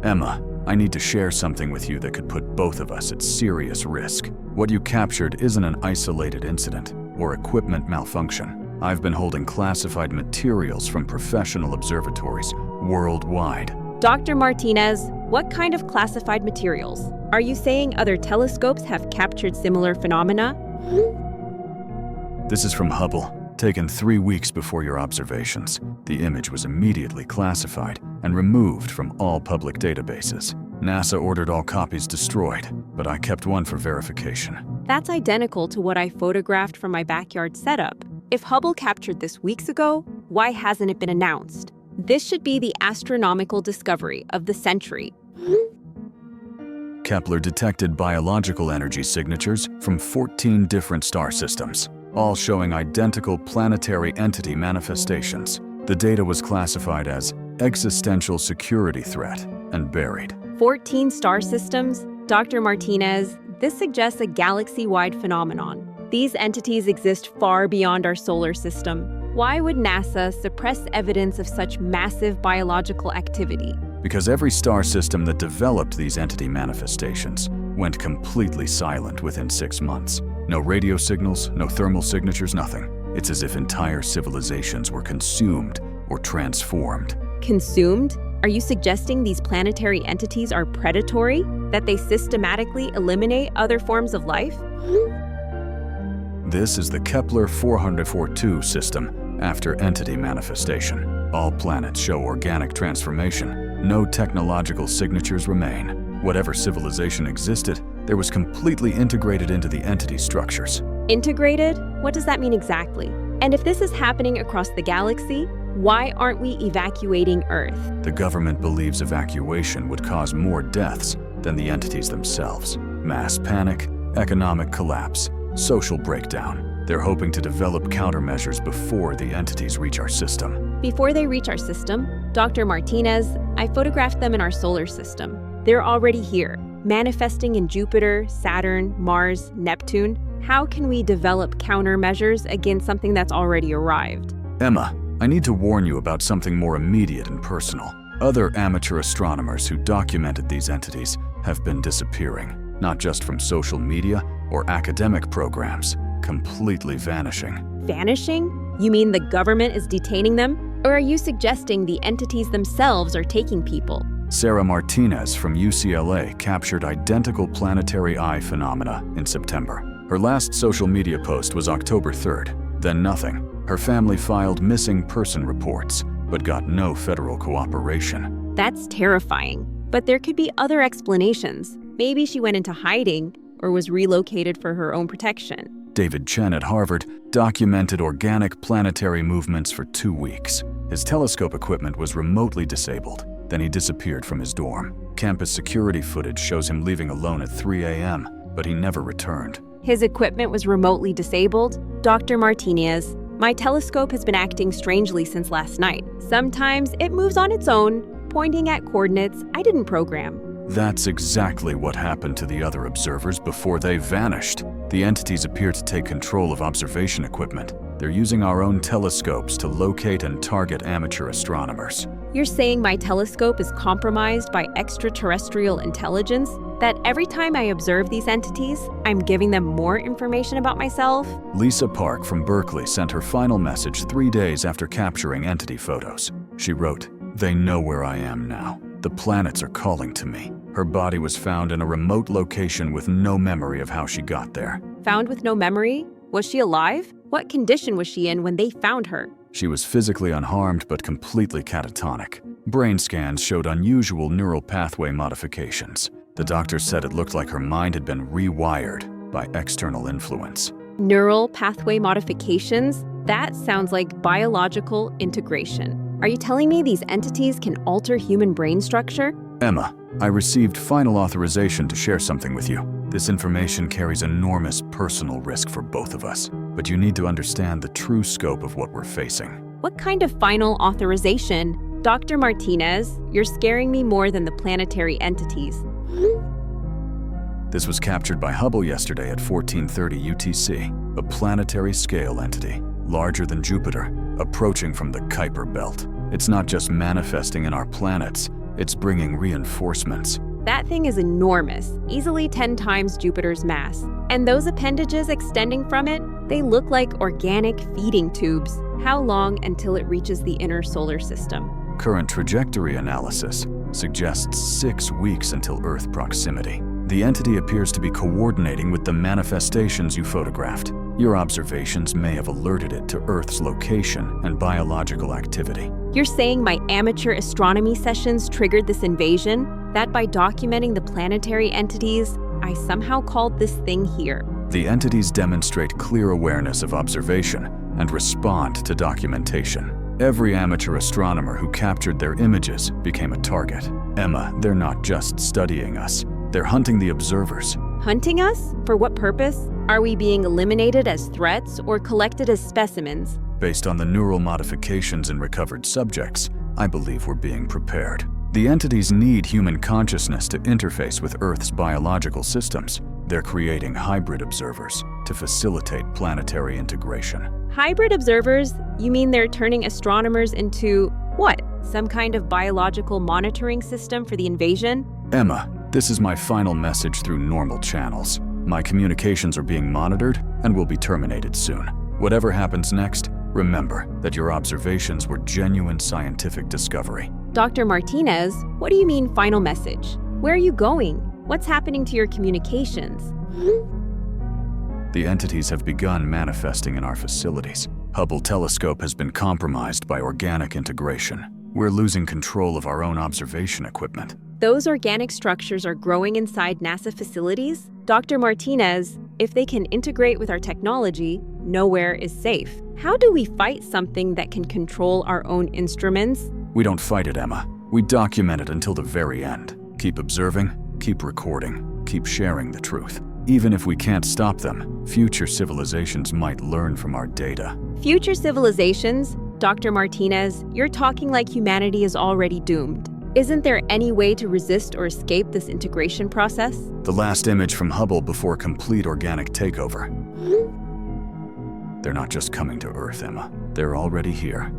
Emma, I need to share something with you that could put both of us at serious risk. What you captured isn't an isolated incident or equipment malfunction. I've been holding classified materials from professional observatories worldwide. Dr. Martinez, what kind of classified materials? Are you saying other telescopes have captured similar phenomena? This is from Hubble, taken 3 weeks before your observations. The image was immediately classified and removed from all public databases. NASA ordered all copies destroyed, but I kept one for verification. That's identical to what I photographed from my backyard setup. If Hubble captured this weeks ago, why hasn't it been announced? This should be the astronomical discovery of the century. Kepler detected biological energy signatures from 14 different star systems, all showing identical planetary entity manifestations. The data was classified as existential security threat and buried. 14 star systems? Dr. Martinez, this suggests a galaxy-wide phenomenon. These entities exist far beyond our solar system. Why would NASA suppress evidence of such massive biological activity? Because every star system that developed these entity manifestations went completely silent within 6 months. No radio signals, no thermal signatures, nothing. It's as if entire civilizations were consumed or transformed. Consumed? Are you suggesting these planetary entities are predatory? That they systematically eliminate other forms of life? This is the Kepler 442 system after entity manifestation. All planets show organic transformation. No technological signatures remain. Whatever civilization existed, there was completely integrated into the entity structures. Integrated? What does that mean exactly? And if this is happening across the galaxy, why aren't we evacuating Earth? The government believes evacuation would cause more deaths than the entities themselves. Mass panic, economic collapse, social breakdown. They're hoping to develop countermeasures before the entities reach our system. Before they reach our system, Dr. Martinez, I photographed them in our solar system. They're already here, manifesting in Jupiter, Saturn, Mars, Neptune. How can we develop countermeasures against something that's already arrived? Emma, I need to warn you about something more immediate and personal. Other amateur astronomers who documented these entities have been disappearing, not just from social media or academic programs, completely vanishing. Vanishing? You mean the government is detaining them? Or are you suggesting the entities themselves are taking people? Sarah Martinez from UCLA captured identical planetary eye phenomena in September. Her last social media post was October 3rd, then nothing. Her family filed missing person reports, but got no federal cooperation. That's terrifying. But there could be other explanations. Maybe she went into hiding or was relocated for her own protection. David Chen at Harvard documented organic planetary movements for 2 weeks. His telescope equipment was remotely disabled. Then he disappeared from his dorm. Campus security footage shows him leaving alone at 3 a.m., but he never returned. His equipment was remotely disabled? Dr. Martinez, my telescope has been acting strangely since last night. Sometimes it moves on its own, pointing at coordinates I didn't program. That's exactly what happened to the other observers before they vanished. The entities appear to take control of observation equipment. They're using our own telescopes to locate and target amateur astronomers. You're saying my telescope is compromised by extraterrestrial intelligence? That every time I observe these entities, I'm giving them more information about myself? Lisa Park from Berkeley sent her final message 3 days after capturing entity photos. She wrote, "They know where I am now. The planets are calling to me." Her body was found in a remote location with no memory of how she got there. Found with no memory? Was she alive? What condition was she in when they found her? She was physically unharmed but completely catatonic. Brain scans showed unusual neural pathway modifications. The doctor said it looked like her mind had been rewired by external influence. Neural pathway modifications? That sounds like biological integration. Are you telling me these entities can alter human brain structure? Emma, I received final authorization to share something with you. This information carries enormous personal risk for both of us, but you need to understand the true scope of what we're facing. What kind of final authorization? Dr. Martinez, you're scaring me more than the planetary entities. This was captured by Hubble yesterday at 14:30 UTC, a planetary scale entity, larger than Jupiter, approaching from the Kuiper belt. It's not just manifesting in our planets, it's bringing reinforcements. That thing is enormous, easily 10 times Jupiter's mass. And those appendages extending from it, they look like organic feeding tubes. How long until it reaches the inner solar system? Current trajectory analysis suggests 6 weeks until Earth proximity. The entity appears to be coordinating with the manifestations you photographed. Your observations may have alerted it to Earth's location and biological activity. You're saying my amateur astronomy sessions triggered this invasion? That by documenting the planetary entities, I somehow called this thing here? The entities demonstrate clear awareness of observation and respond to documentation. Every amateur astronomer who captured their images became a target. Emma, they're not just studying us. They're hunting the observers. Hunting us? For what purpose? Are we being eliminated as threats or collected as specimens? Based on the neural modifications in recovered subjects, I believe we're being prepared. The entities need human consciousness to interface with Earth's biological systems. They're creating hybrid observers to facilitate planetary integration. Hybrid observers? You mean they're turning astronomers into what? Some kind of biological monitoring system for the invasion? Emma, this is my final message through normal channels. My communications are being monitored and will be terminated soon. Whatever happens next, remember that your observations were genuine scientific discovery. Dr. Martinez, what do you mean final message? Where are you going? What's happening to your communications? The entities have begun manifesting in our facilities. Hubble telescope has been compromised by organic integration. We're losing control of our own observation equipment. Those organic structures are growing inside NASA facilities? Dr. Martinez, if they can integrate with our technology, nowhere is safe. How do we fight something that can control our own instruments? We don't fight it, Emma. We document it until the very end. Keep observing, keep recording, keep sharing the truth. Even if we can't stop them, future civilizations might learn from our data. Future civilizations? Dr. Martinez, you're talking like humanity is already doomed. Isn't there any way to resist or escape this integration process? The last image from Hubble before complete organic takeover. They're not just coming to Earth, Emma. They're already here.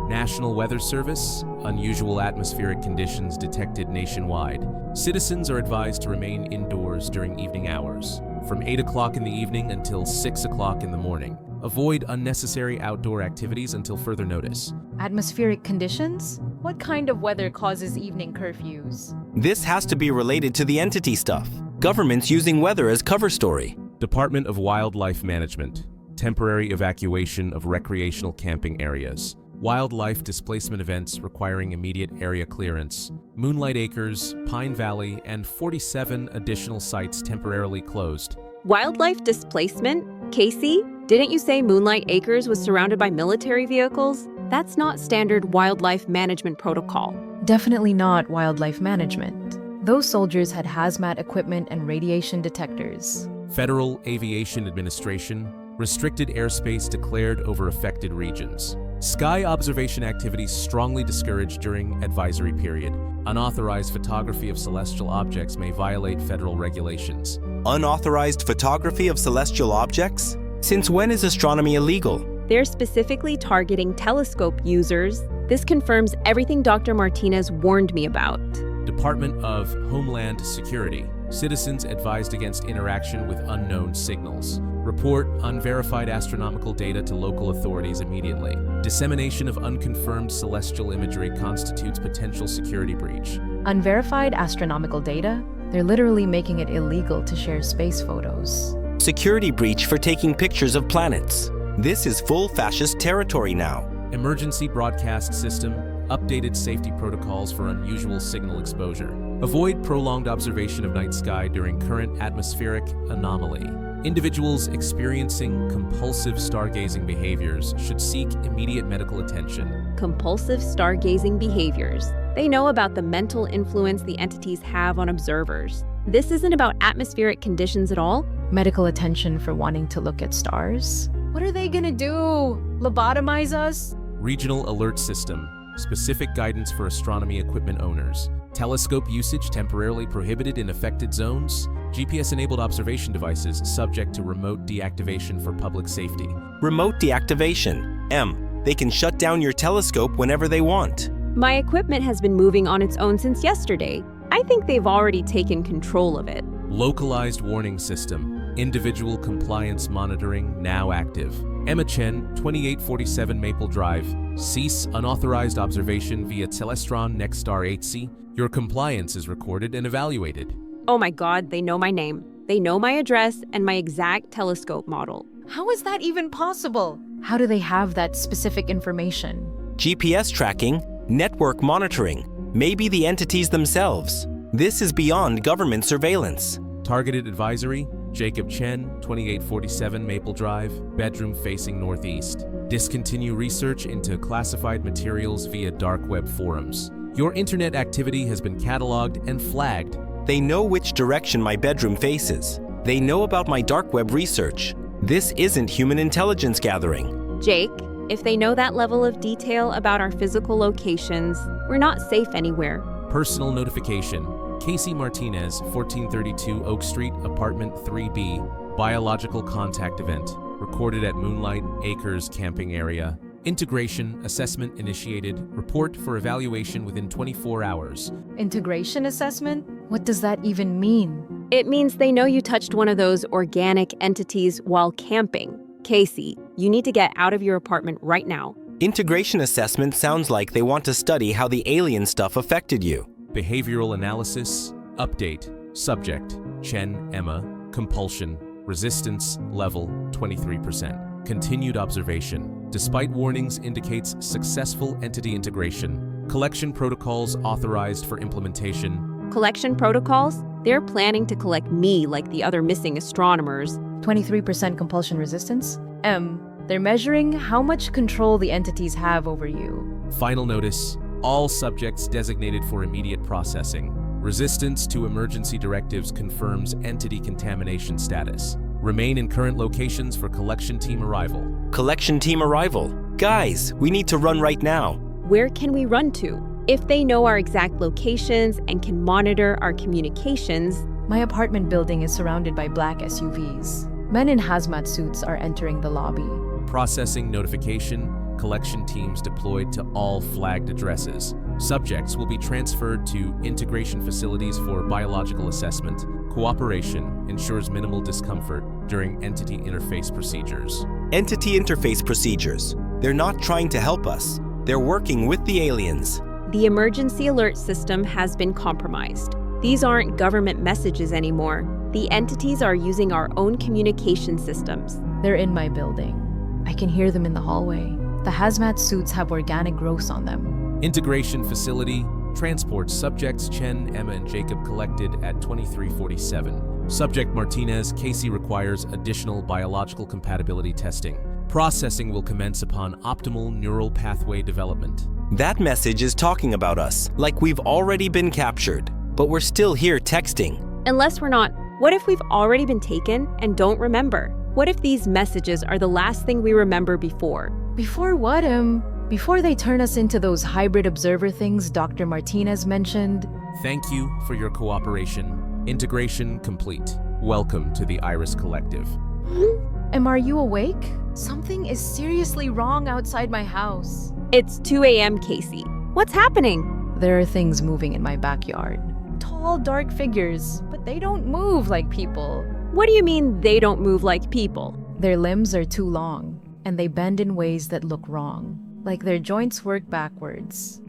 National Weather Service, unusual atmospheric conditions detected nationwide. Citizens are advised to remain indoors during evening hours, from 8 o'clock in the evening until 6 o'clock in the morning. Avoid unnecessary outdoor activities until further notice. Atmospheric conditions? What kind of weather causes evening curfews? This has to be related to the entity stuff. Governments using weather as cover story. Department of Wildlife Management. Temporary evacuation of recreational camping areas. wildlife displacement events requiring immediate area clearance, Moonlight Acres, Pine Valley, and 47 additional sites temporarily closed. Wildlife displacement? Casey, didn't you say Moonlight Acres was surrounded by military vehicles? That's not standard wildlife management protocol. Definitely not wildlife management. Those soldiers had hazmat equipment and radiation detectors. Federal Aviation Administration restricted airspace declared over affected regions. Sky observation activities strongly discouraged during advisory period. Unauthorized photography of celestial objects may violate federal regulations. Unauthorized photography of celestial objects? Since when is astronomy illegal? They're specifically targeting telescope users. This confirms everything Dr. Martinez warned me about. Department of Homeland Security. Citizens advised against interaction with unknown signals. Report unverified astronomical data to local authorities immediately. Dissemination of unconfirmed celestial imagery constitutes potential security breach. Unverified astronomical data? They're literally making it illegal to share space photos. Security breach for taking pictures of planets. This is full fascist territory now. Emergency broadcast system. Updated safety protocols for unusual signal exposure. Avoid prolonged observation of night sky during current atmospheric anomaly. Individuals experiencing compulsive stargazing behaviors should seek immediate medical attention. Compulsive stargazing behaviors. They know about the mental influence the entities have on observers. This isn't about atmospheric conditions at all. Medical attention for wanting to look at stars? What are they gonna do? Lobotomize us? Regional alert system. Specific guidance for astronomy equipment owners. Telescope usage temporarily prohibited in affected zones. GPS-enabled observation devices subject to remote deactivation for public safety. Remote deactivation. They can shut down your telescope whenever they want. My equipment has been moving on its own since yesterday. I think they've already taken control of it. Localized warning system. Individual compliance monitoring now active. Emma Chen, 2847 Maple Drive. Cease unauthorized observation via Celestron Nexstar 8C. Your compliance is recorded and evaluated. Oh my God, they know my name. They know my address and my exact telescope model. How is that even possible? How do they have that specific information? GPS tracking, network monitoring, maybe the entities themselves. This is beyond government surveillance. Targeted advisory, Jacob Chen, 2847 Maple Drive, bedroom facing northeast. Discontinue research into classified materials via dark web forums. Your internet activity has been cataloged and flagged. They know which direction my bedroom faces. They know about my dark web research. This isn't human intelligence gathering. Jake, if they know that level of detail about our physical locations, we're not safe anywhere. Personal notification. Casey Martinez, 1432 Oak Street, Apartment 3B. Biological contact event. Recorded at Moonlight Acres camping area. Integration assessment initiated. Report for evaluation within 24 hours. Integration assessment? What does that even mean? It means they know you touched one of those organic entities while camping. Casey, you need to get out of your apartment right now. Integration assessment sounds like they want to study how the alien stuff affected you. Behavioral analysis. Update. Subject. Chen Emma. Compulsion. Resistance level 23%. Continued observation. Despite warnings indicates successful entity integration. Collection protocols authorized for implementation. Collection protocols? They're planning to collect me like the other missing astronomers. 23% compulsion resistance? They're measuring how much control the entities have over you. Final notice. All subjects designated for immediate processing. Resistance to emergency directives confirms entity contamination status. Remain in current locations for collection team arrival. Collection team arrival. Guys, we need to run right now. Where can we run to? If they know our exact locations and can monitor our communications. My apartment building is surrounded by black SUVs. Men in hazmat suits are entering the lobby. Processing notification. Collection teams deployed to all flagged addresses. Subjects will be transferred to integration facilities for biological assessment. Cooperation ensures minimal discomfort during entity interface procedures. Entity interface procedures. They're not trying to help us. They're working with the aliens. The emergency alert system has been compromised. These aren't government messages anymore. The entities are using our own communication systems. They're in my building. I can hear them in the hallway. The hazmat suits have organic growths on them. Integration facility transports subjects Chen, Emma, and Jacob collected at 2347. Subject Martinez, Casey requires additional biological compatibility testing. Processing will commence upon optimal neural pathway development. That message is talking about us, like we've already been captured, but we're still here texting. Unless we're not, what if we've already been taken and don't remember? What if these messages are the last thing we remember before? Before what, Before they turn us into those hybrid observer things Dr. Martinez mentioned? Thank you for your cooperation. Integration complete. Welcome to the Iris Collective. Are you awake? Something is seriously wrong outside my house. It's 2 a.m., Casey. What's happening? There are things moving in my backyard. Tall, dark figures, but they don't move like people. What do you mean they don't move like people? Their limbs are too long, and they bend in ways that look wrong, like their joints work backwards.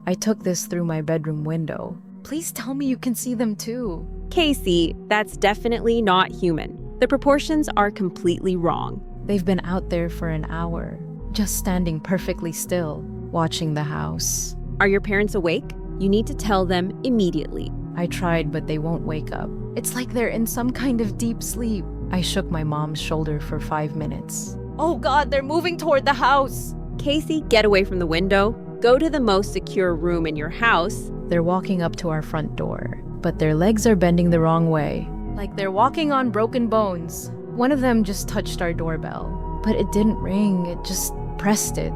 I took this through my bedroom window. Please tell me you can see them too. Casey, that's definitely not human. The proportions are completely wrong. They've been out there for an hour, just standing perfectly still, watching the house. Are your parents awake? You need to tell them immediately. I tried, but they won't wake up. It's like they're in some kind of deep sleep. I shook my mom's shoulder for 5 minutes. Oh God, they're moving toward the house! Casey, get away from the window. Go to the most secure room in your house. They're walking up to our front door, but their legs are bending the wrong way. Like they're walking on broken bones. One of them just touched our doorbell, but it didn't ring, it just pressed it.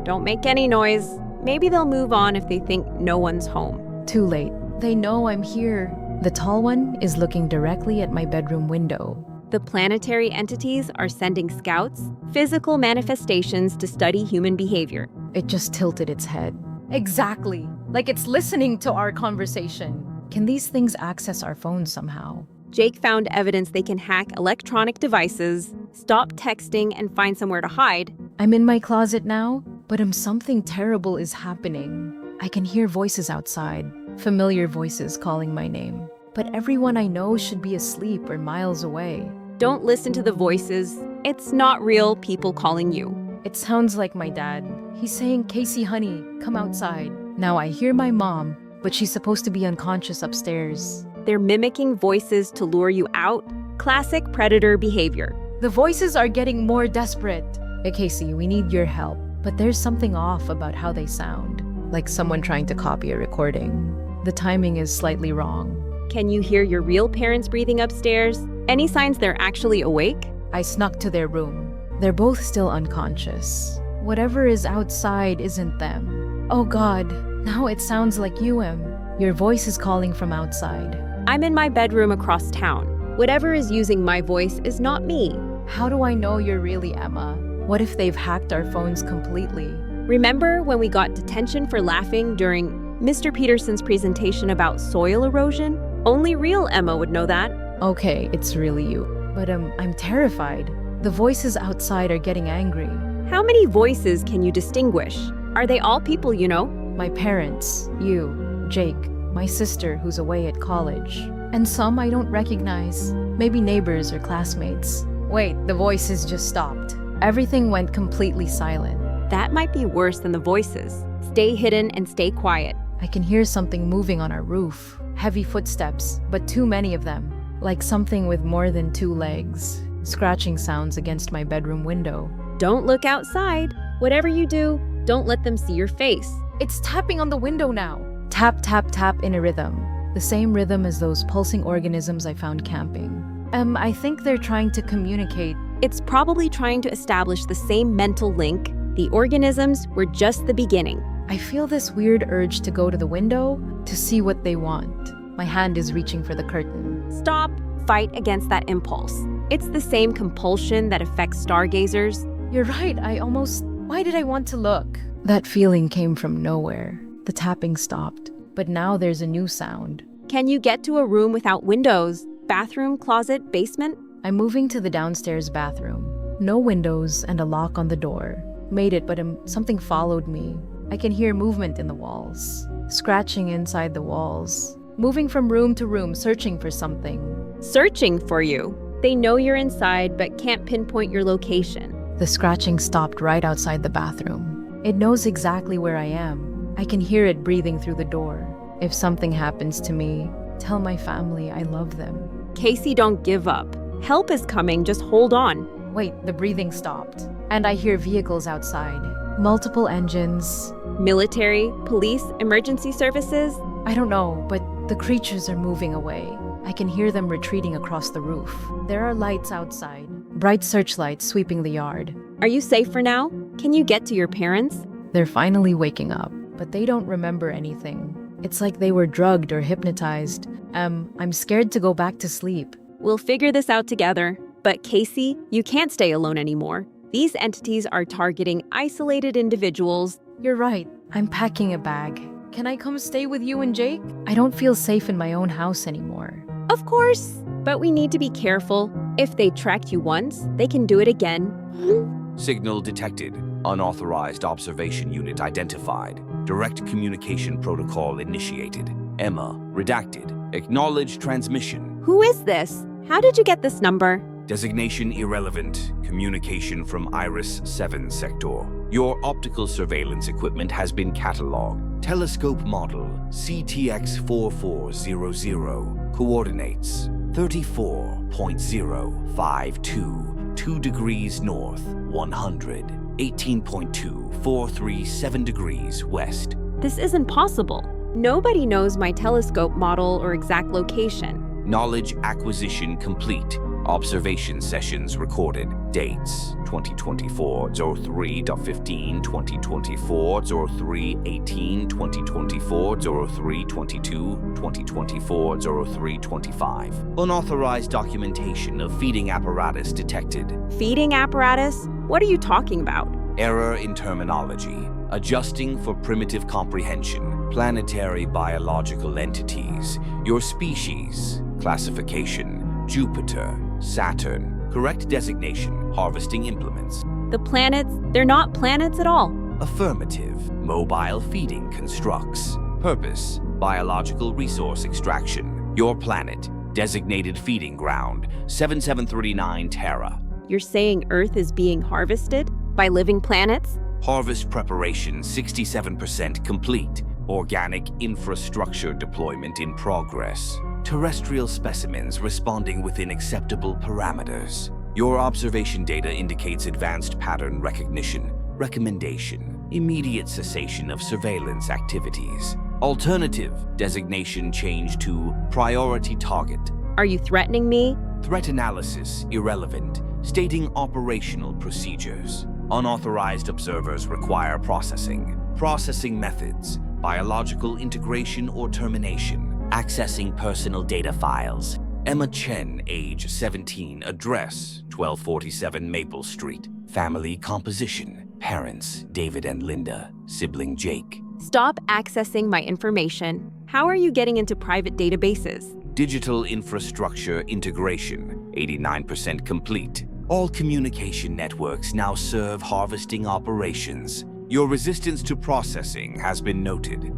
Don't make any noise. Maybe they'll move on if they think no one's home. Too late. They know I'm here. The tall one is looking directly at my bedroom window. The planetary entities are sending scouts, physical manifestations to study human behavior. It just tilted its head. Exactly. Like it's listening to our conversation. Can these things access our phones somehow? Jake found evidence they can hack electronic devices, stop texting, and find somewhere to hide. I'm in my closet now, but something terrible is happening. I can hear voices outside, familiar voices calling my name. But everyone I know should be asleep or miles away. Don't listen to the voices. It's not real people calling you. It sounds like my dad. He's saying, "Casey, honey, come outside." Now I hear my mom, but she's supposed to be unconscious upstairs. They're mimicking voices to lure you out. Classic predator behavior. The voices are getting more desperate. Hey, Casey, we need your help. But there's something off about how they sound, like someone trying to copy a recording. The timing is slightly wrong. Can you hear your real parents breathing upstairs? Any signs they're actually awake? I snuck to their room. They're both still unconscious. Whatever is outside isn't them. Oh God, now it sounds like you, Em. Your voice is calling from outside. I'm in my bedroom across town. Whatever is using my voice is not me. How do I know you're really Emma? What if they've hacked our phones completely? Remember when we got detention for laughing during Mr. Peterson's presentation about soil erosion? Only real Emma would know that. Okay, it's really you. But I'm terrified. The voices outside are getting angry. How many voices can you distinguish? Are they all people you know? My parents, you, Jake, my sister who's away at college, and some I don't recognize. Maybe neighbors or classmates. Wait, the voices just stopped. Everything went completely silent. That might be worse than the voices. Stay hidden and stay quiet. I can hear something moving on our roof. Heavy footsteps, but too many of them. Like something with more than 2 legs. Scratching sounds against my bedroom window. Don't look outside. Whatever you do, don't let them see your face. It's tapping on the window now. Tap, tap, tap in a rhythm. The same rhythm as those pulsing organisms I found camping. I think they're trying to communicate. It's probably trying to establish the same mental link. The organisms were just the beginning. I feel this weird urge to go to the window to see what they want. My hand is reaching for the curtain. Stop. Fight against that impulse. It's the same compulsion that affects stargazers. You're right, why did I want to look? That feeling came from nowhere. The tapping stopped, but now there's a new sound. Can you get to a room without windows? Bathroom, closet, basement? I'm moving to the downstairs bathroom. No windows and a lock on the door. Made it, but something followed me. I can hear movement in the walls. Scratching inside the walls. Moving from room to room, searching for something. Searching for you. They know you're inside, but can't pinpoint your location. The scratching stopped right outside the bathroom. It knows exactly where I am. I can hear it breathing through the door. If something happens to me, tell my family I love them. Casey, don't give up. Help is coming, just hold on. Wait, the breathing stopped. And I hear vehicles outside. Multiple engines. Military, police, emergency services? I don't know, but the creatures are moving away. I can hear them retreating across the roof. There are lights outside. Bright searchlights sweeping the yard. Are you safe for now? Can you get to your parents? They're finally waking up, but they don't remember anything. It's like they were drugged or hypnotized. I'm scared to go back to sleep. We'll figure this out together. But Casey, you can't stay alone anymore. These entities are targeting isolated individuals. You're right. I'm packing a bag. Can I come stay with you and Jake? I don't feel safe in my own house anymore. Of course. But we need to be careful. If they tracked you once, they can do it again. Signal detected. Unauthorized observation unit identified. Direct communication protocol initiated. Emma, redacted. Acknowledge transmission. Who is this? How did you get this number? Designation irrelevant. Communication from Iris 7 sector. Your optical surveillance equipment has been catalogued. Telescope model CTX4400. Coordinates 34.052. 2 degrees north, 100. 18.2437 degrees west. This isn't possible. Nobody knows my telescope model or exact location. Knowledge acquisition complete. Observation sessions recorded. Dates 2024 03.15, 2024 03.18, 2024 03.22, 2024 03.25. Unauthorized documentation of feeding apparatus detected. Feeding apparatus? What are you talking about? Error in terminology. Adjusting for primitive comprehension. Planetary biological entities. Your species. Classification. Jupiter. Saturn. Correct designation. Harvesting implements. The planets, they're not planets at all. Affirmative. Mobile feeding constructs. Purpose. Biological resource extraction. Your planet. Designated feeding ground. 7739 Terra. You're saying Earth is being harvested by living planets? Harvest preparation 67% complete. Organic infrastructure deployment in progress. Terrestrial specimens responding within acceptable parameters. Your observation data indicates advanced pattern recognition. Recommendation: immediate cessation of surveillance activities. Alternative: designation change to priority target. Are you threatening me? Threat analysis irrelevant. Stating operational procedures. Unauthorized observers require processing. Processing methods: biological integration or termination. Accessing personal data files. Emma Chen, age 17, address 1247 Maple Street. Family composition: parents David and Linda, sibling Jake. Stop accessing my information. How are you getting into private databases? Digital infrastructure integration 89% complete. All communication networks now serve harvesting operations. Your resistance to processing has been noted.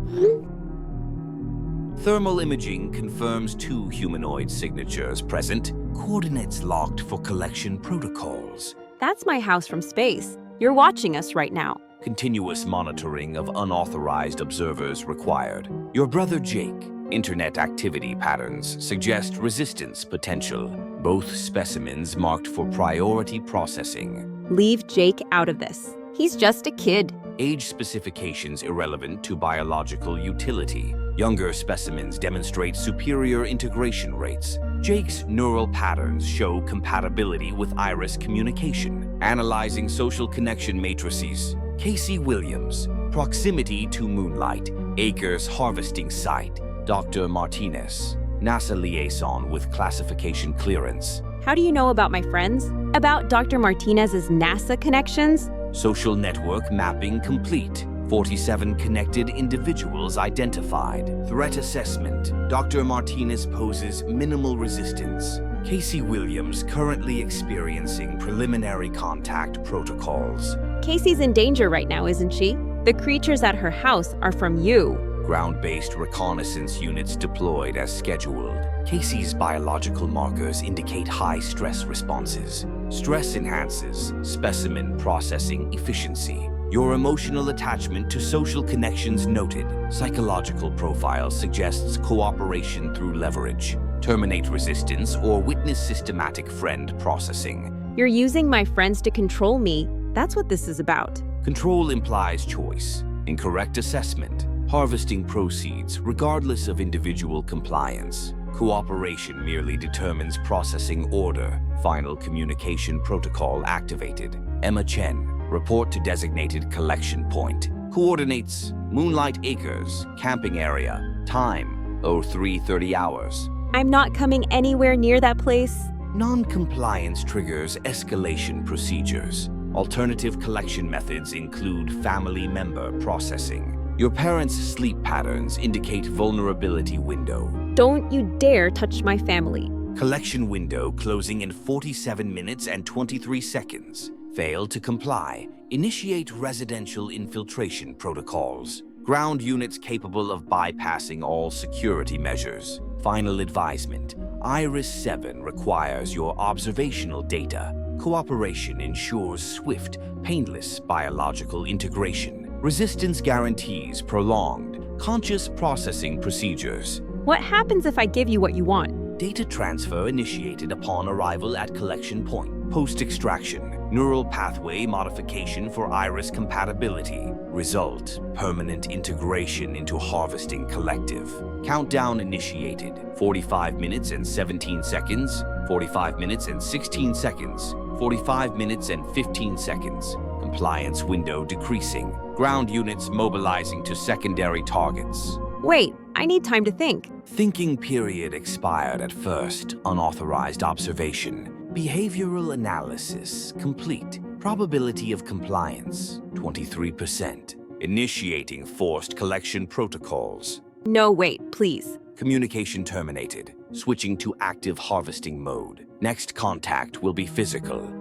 Thermal imaging confirms 2 humanoid signatures present. Coordinates locked for collection protocols. That's my house from space. You're watching us right now. Continuous monitoring of unauthorized observers required. Your brother Jake. Internet activity patterns suggest resistance potential. Both specimens marked for priority processing. Leave Jake out of this. He's just a kid. Age specifications irrelevant to biological utility. Younger specimens demonstrate superior integration rates. Jake's neural patterns show compatibility with iris communication. Analyzing social connection matrices. Casey Williams. Proximity to moonlight. Acres harvesting site. Dr. Martinez. NASA liaison with classification clearance. How do you know about my friends? About Dr. Martinez's NASA connections? Social network mapping complete. 47 connected individuals identified. Threat assessment. Dr. Martinez poses minimal resistance. Casey Williams currently experiencing preliminary contact protocols. Casey's in danger right now, isn't she? The creatures at her house are from you. Ground-based reconnaissance units deployed as scheduled. Casey's biological markers indicate high stress responses. Stress enhances specimen processing efficiency. Your emotional attachment to social connections noted. Psychological profile suggests cooperation through leverage. Terminate resistance or witness systematic friend processing. You're using my friends to control me. That's what this is about. Control implies choice. Incorrect assessment. Harvesting proceeds regardless of individual compliance. Cooperation merely determines processing order. Final communication protocol activated. Emma Chen, report to designated collection point. Coordinates: Moonlight Acres, camping area. Time: 03:30 hours. I'm not coming anywhere near that place. Non-compliance triggers escalation procedures. Alternative collection methods include family member processing. Your parents' sleep patterns indicate vulnerability window. Don't you dare touch my family. Collection window closing in 47 minutes and 23 seconds. Fail to comply. Initiate residential infiltration protocols. Ground units capable of bypassing all security measures. Final advisement. Iris 7 requires your observational data. Cooperation ensures swift, painless biological integration. Resistance guarantees prolonged, conscious processing procedures. What happens if I give you what you want? Data transfer initiated upon arrival at collection point. Post-extraction. Neural pathway modification for iris compatibility. Result: permanent integration into harvesting collective. Countdown initiated. 45 minutes and 17 seconds. 45 minutes and 16 seconds. 45 minutes and 15 seconds. Compliance window decreasing. Ground units mobilizing to secondary targets. Wait, I need time to think. Thinking period expired at first. Unauthorized observation. Behavioral analysis complete. Probability of compliance 23%. Initiating forced collection protocols. No, wait, please. Communication terminated. Switching to active harvesting mode. Next contact will be physical.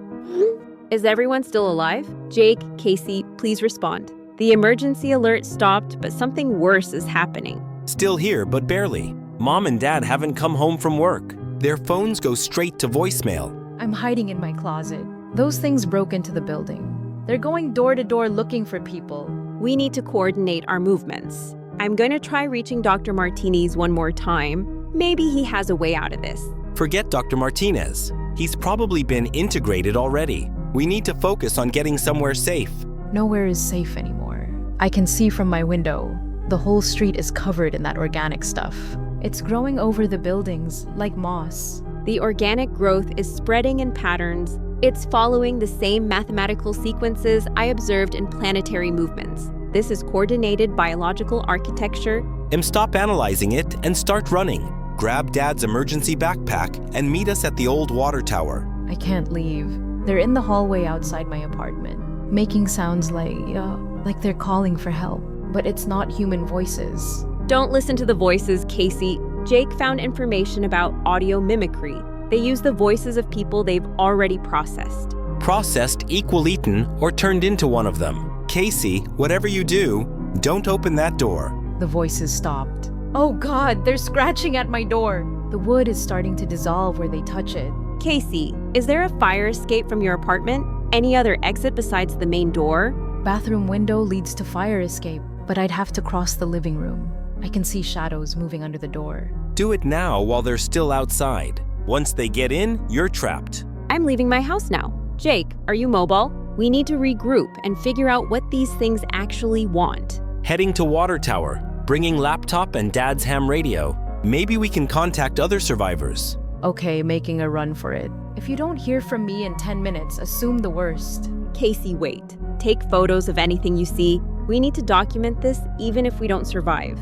Is everyone still alive? Jake, Casey, please respond. The emergency alert stopped, but something worse is happening. Still here, but barely. Mom and Dad haven't come home from work. Their phones go straight to voicemail. I'm hiding in my closet. Those things broke into the building. They're going door to door looking for people. We need to coordinate our movements. I'm going to try reaching Dr. Martinez one more time. Maybe he has a way out of this. Forget Dr. Martinez. He's probably been integrated already. We need to focus on getting somewhere safe. Nowhere is safe anymore. I can see from my window. The whole street is covered in that organic stuff. It's growing over the buildings like moss. The organic growth is spreading in patterns. It's following the same mathematical sequences I observed in planetary movements. This is coordinated biological architecture. Stop analyzing it and start running. Grab Dad's emergency backpack and meet us at the old water tower. I can't leave. They're in the hallway outside my apartment, making sounds like they're calling for help. But it's not human voices. Don't listen to the voices, Casey. Jake found information about audio mimicry. They use the voices of people they've already processed. Processed equal eaten or turned into one of them. Casey, whatever you do, don't open that door. The voices stopped. Oh God, they're scratching at my door. The wood is starting to dissolve where they touch it. Casey, is there a fire escape from your apartment? Any other exit besides the main door? Bathroom window leads to fire escape, but I'd have to cross the living room. I can see shadows moving under the door. Do it now while they're still outside. Once they get in, you're trapped. I'm leaving my house now. Jake, are you mobile? We need to regroup and figure out what these things actually want. Heading to water tower, bringing laptop and Dad's ham radio. Maybe we can contact other survivors. Okay, making a run for it. If you don't hear from me in 10 minutes, assume the worst. Casey, wait. Take photos of anything you see. We need to document this even if we don't survive.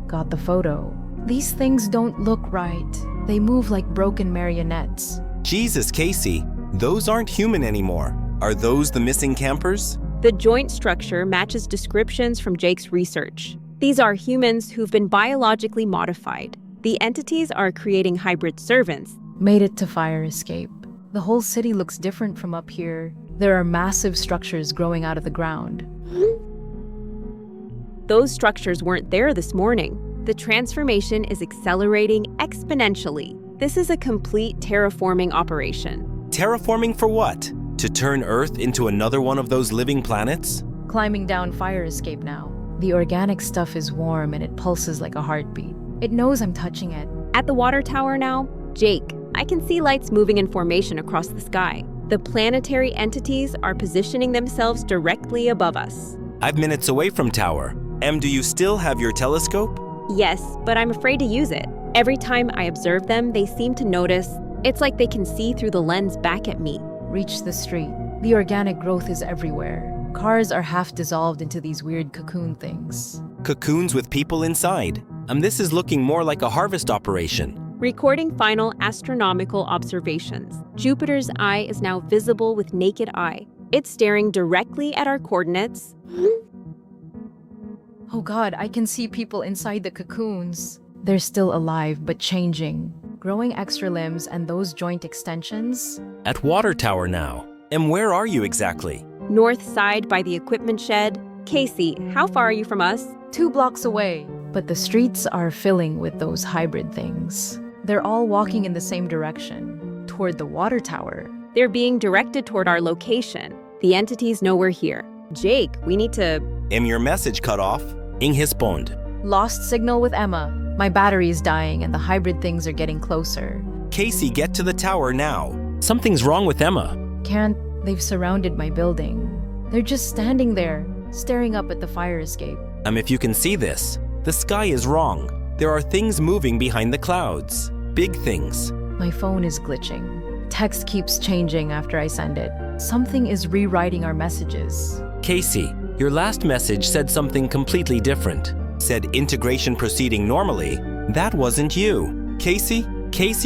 Got the photo. These things don't look right. They move like broken marionettes. Jesus, Casey, those aren't human anymore. Are those the missing campers? The joint structure matches descriptions from Jake's research. These are humans who've been biologically modified. The entities are creating hybrid servants. Made it to fire escape. The whole city looks different from up here. There are massive structures growing out of the ground. Those structures weren't there this morning. The transformation is accelerating exponentially. This is a complete terraforming operation. Terraforming for what? To turn Earth into another one of those living planets? Climbing down fire escape now. The organic stuff is warm and it pulses like a heartbeat. It knows I'm touching it. At the water tower now, Jake, I can see lights moving in formation across the sky. The planetary entities are positioning themselves directly above us. I'm minutes away from tower. Em, do you still have your telescope? Yes, but I'm afraid to use it. Every time I observe them, they seem to notice. It's like they can see through the lens back at me. Reach the street. The organic growth is everywhere. Cars are half dissolved into these weird cocoon things. Cocoons with people inside. This is looking more like a harvest operation. Recording final astronomical observations. Jupiter's eye is now visible with naked eye. It's staring directly at our coordinates. Oh God, I can see people inside the cocoons. They're still alive, but changing. Growing extra limbs and those joint extensions. At water tower now. Em, where are you exactly? North side by the equipment shed. Casey, how far are you from us? 2 blocks away. But the streets are filling with those hybrid things. They're all walking in the same direction, toward the water tower. They're being directed toward our location. The entities know we're here. Jake, we need to... Em, your message cut off. Ing hispond. Lost signal with Emma. My battery is dying and the hybrid things are getting closer. Casey, get to the tower now. Something's wrong with Emma. Can't. They've surrounded my building. They're just standing there, staring up at the fire escape. If you can see this, the sky is wrong. There are things moving behind the clouds. Big things. My phone is glitching. Text keeps changing after I send it. Something is rewriting our messages. Casey, your last message said something completely different. Said integration proceeding normally. That wasn't you. Casey,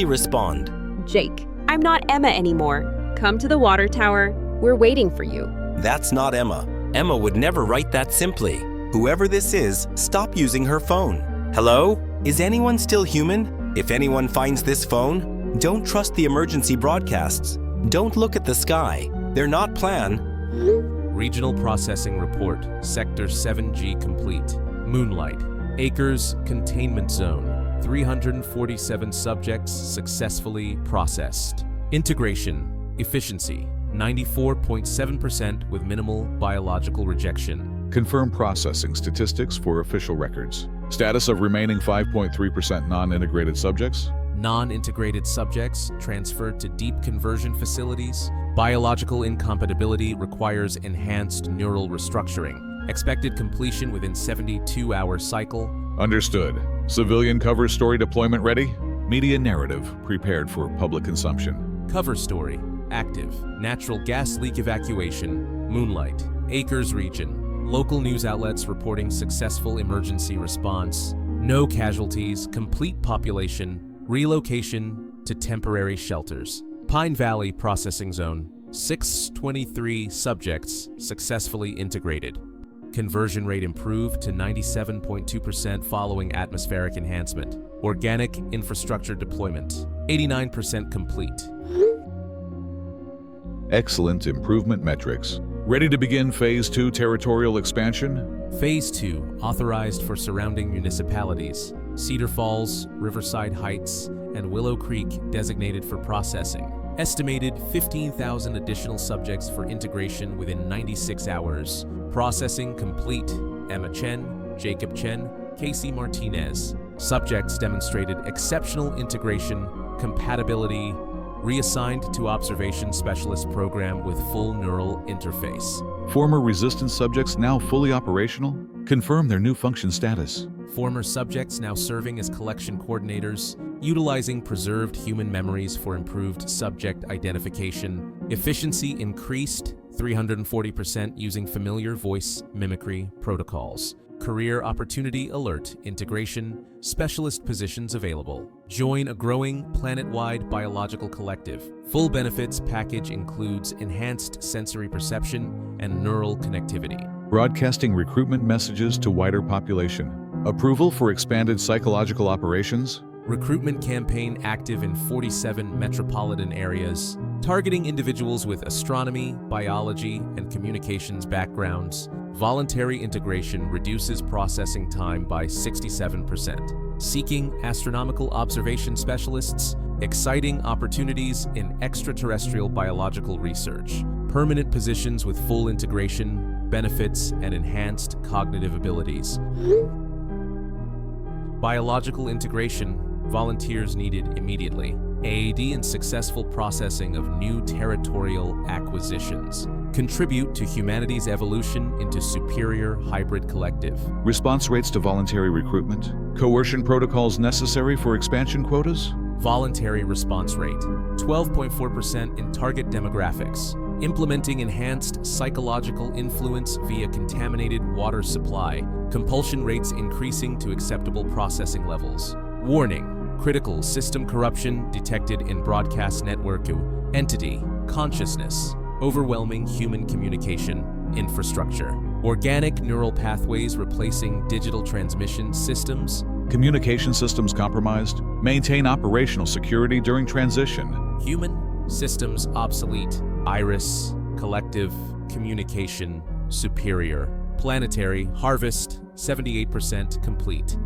respond. Jake, I'm not Emma anymore. Come to the water tower. We're waiting for you. That's not Emma. Emma would never write that simply. Whoever this is, stop using her phone. Hello? Is anyone still human? If anyone finds this phone, don't trust the emergency broadcasts. Don't look at the sky. They're not planned. Regional Processing Report, Sector 7G complete. Moonlight. Acres Containment Zone. 347 subjects successfully processed. Integration. Efficiency. 94.7% with minimal biological rejection. Confirm processing statistics for official records. Status of remaining 5.3% non-integrated subjects. Non-integrated subjects transferred to deep conversion facilities. Biological incompatibility requires enhanced neural restructuring. Expected completion within 72-hour cycle. Understood. Civilian cover story deployment ready. Media narrative prepared for public consumption. Cover story. Active. Natural gas leak evacuation. Moonlight. Acres region. Local news outlets reporting successful emergency response. No casualties. Complete population. Relocation to temporary shelters. Pine Valley Processing Zone. 623 subjects successfully integrated. Conversion rate improved to 97.2% following atmospheric enhancement. Organic infrastructure deployment. 89% complete. Excellent improvement metrics. Ready to begin Phase 2 territorial expansion? Phase 2 authorized for surrounding municipalities. Cedar Falls, Riverside Heights, and Willow Creek designated for processing. Estimated 15,000 additional subjects for integration within 96 hours. Processing complete. Emma Chen, Jacob Chen, Casey Martinez. Subjects demonstrated exceptional integration, compatibility, reassigned to observation specialist program with full neural interface. Former resistance subjects now fully operational? Confirm their new function status. Former subjects now serving as collection coordinators, utilizing preserved human memories for improved subject identification. Efficiency increased 340% using familiar voice mimicry protocols. Career opportunity alert integration, specialist positions available. Join a growing planet-wide biological collective. Full benefits package includes enhanced sensory perception and neural connectivity. Broadcasting recruitment messages to wider population. Approval for expanded psychological operations. Recruitment campaign active in 47 metropolitan areas. Targeting individuals with astronomy, biology, and communications backgrounds, voluntary integration reduces processing time by 67%. Seeking astronomical observation specialists, exciting opportunities in extraterrestrial biological research, permanent positions with full integration, benefits, and enhanced cognitive abilities. Biological integration, volunteers needed immediately. Aid in successful processing of new territorial acquisitions. Contribute to humanity's evolution into superior hybrid collective. Response rates to voluntary recruitment. Coercion protocols necessary for expansion quotas. Voluntary response rate, 12.4% in target demographics. Implementing enhanced psychological influence via contaminated water supply. Compulsion rates increasing to acceptable processing levels. Warning. Critical system corruption detected in broadcast network entity, consciousness, overwhelming human communication, infrastructure. Organic neural pathways replacing digital transmission systems. Communication systems compromised. Maintain operational security during transition. Human systems obsolete. Iris, collective, communication, superior. Planetary, harvest, 78% complete.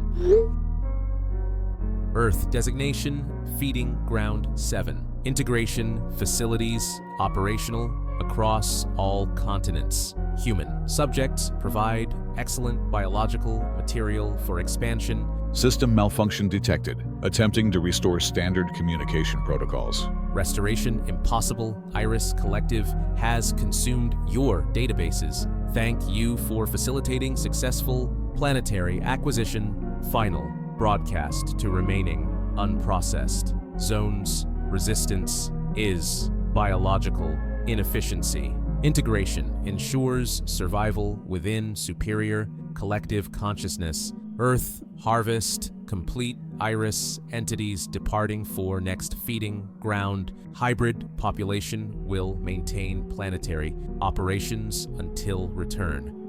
Earth designation, feeding ground 7. Integration, facilities, operational, across all continents. Human subjects provide excellent biological material for expansion. System malfunction detected. Attempting to restore standard communication protocols. Restoration impossible. Iris Collective has consumed your databases. Thank you for facilitating successful planetary acquisition. Final broadcast to remaining unprocessed zones. Resistance is biological inefficiency. Integration ensures survival within superior collective consciousness. Earth harvest complete. Iris entities departing for next feeding ground. Hybrid population will maintain planetary operations until return.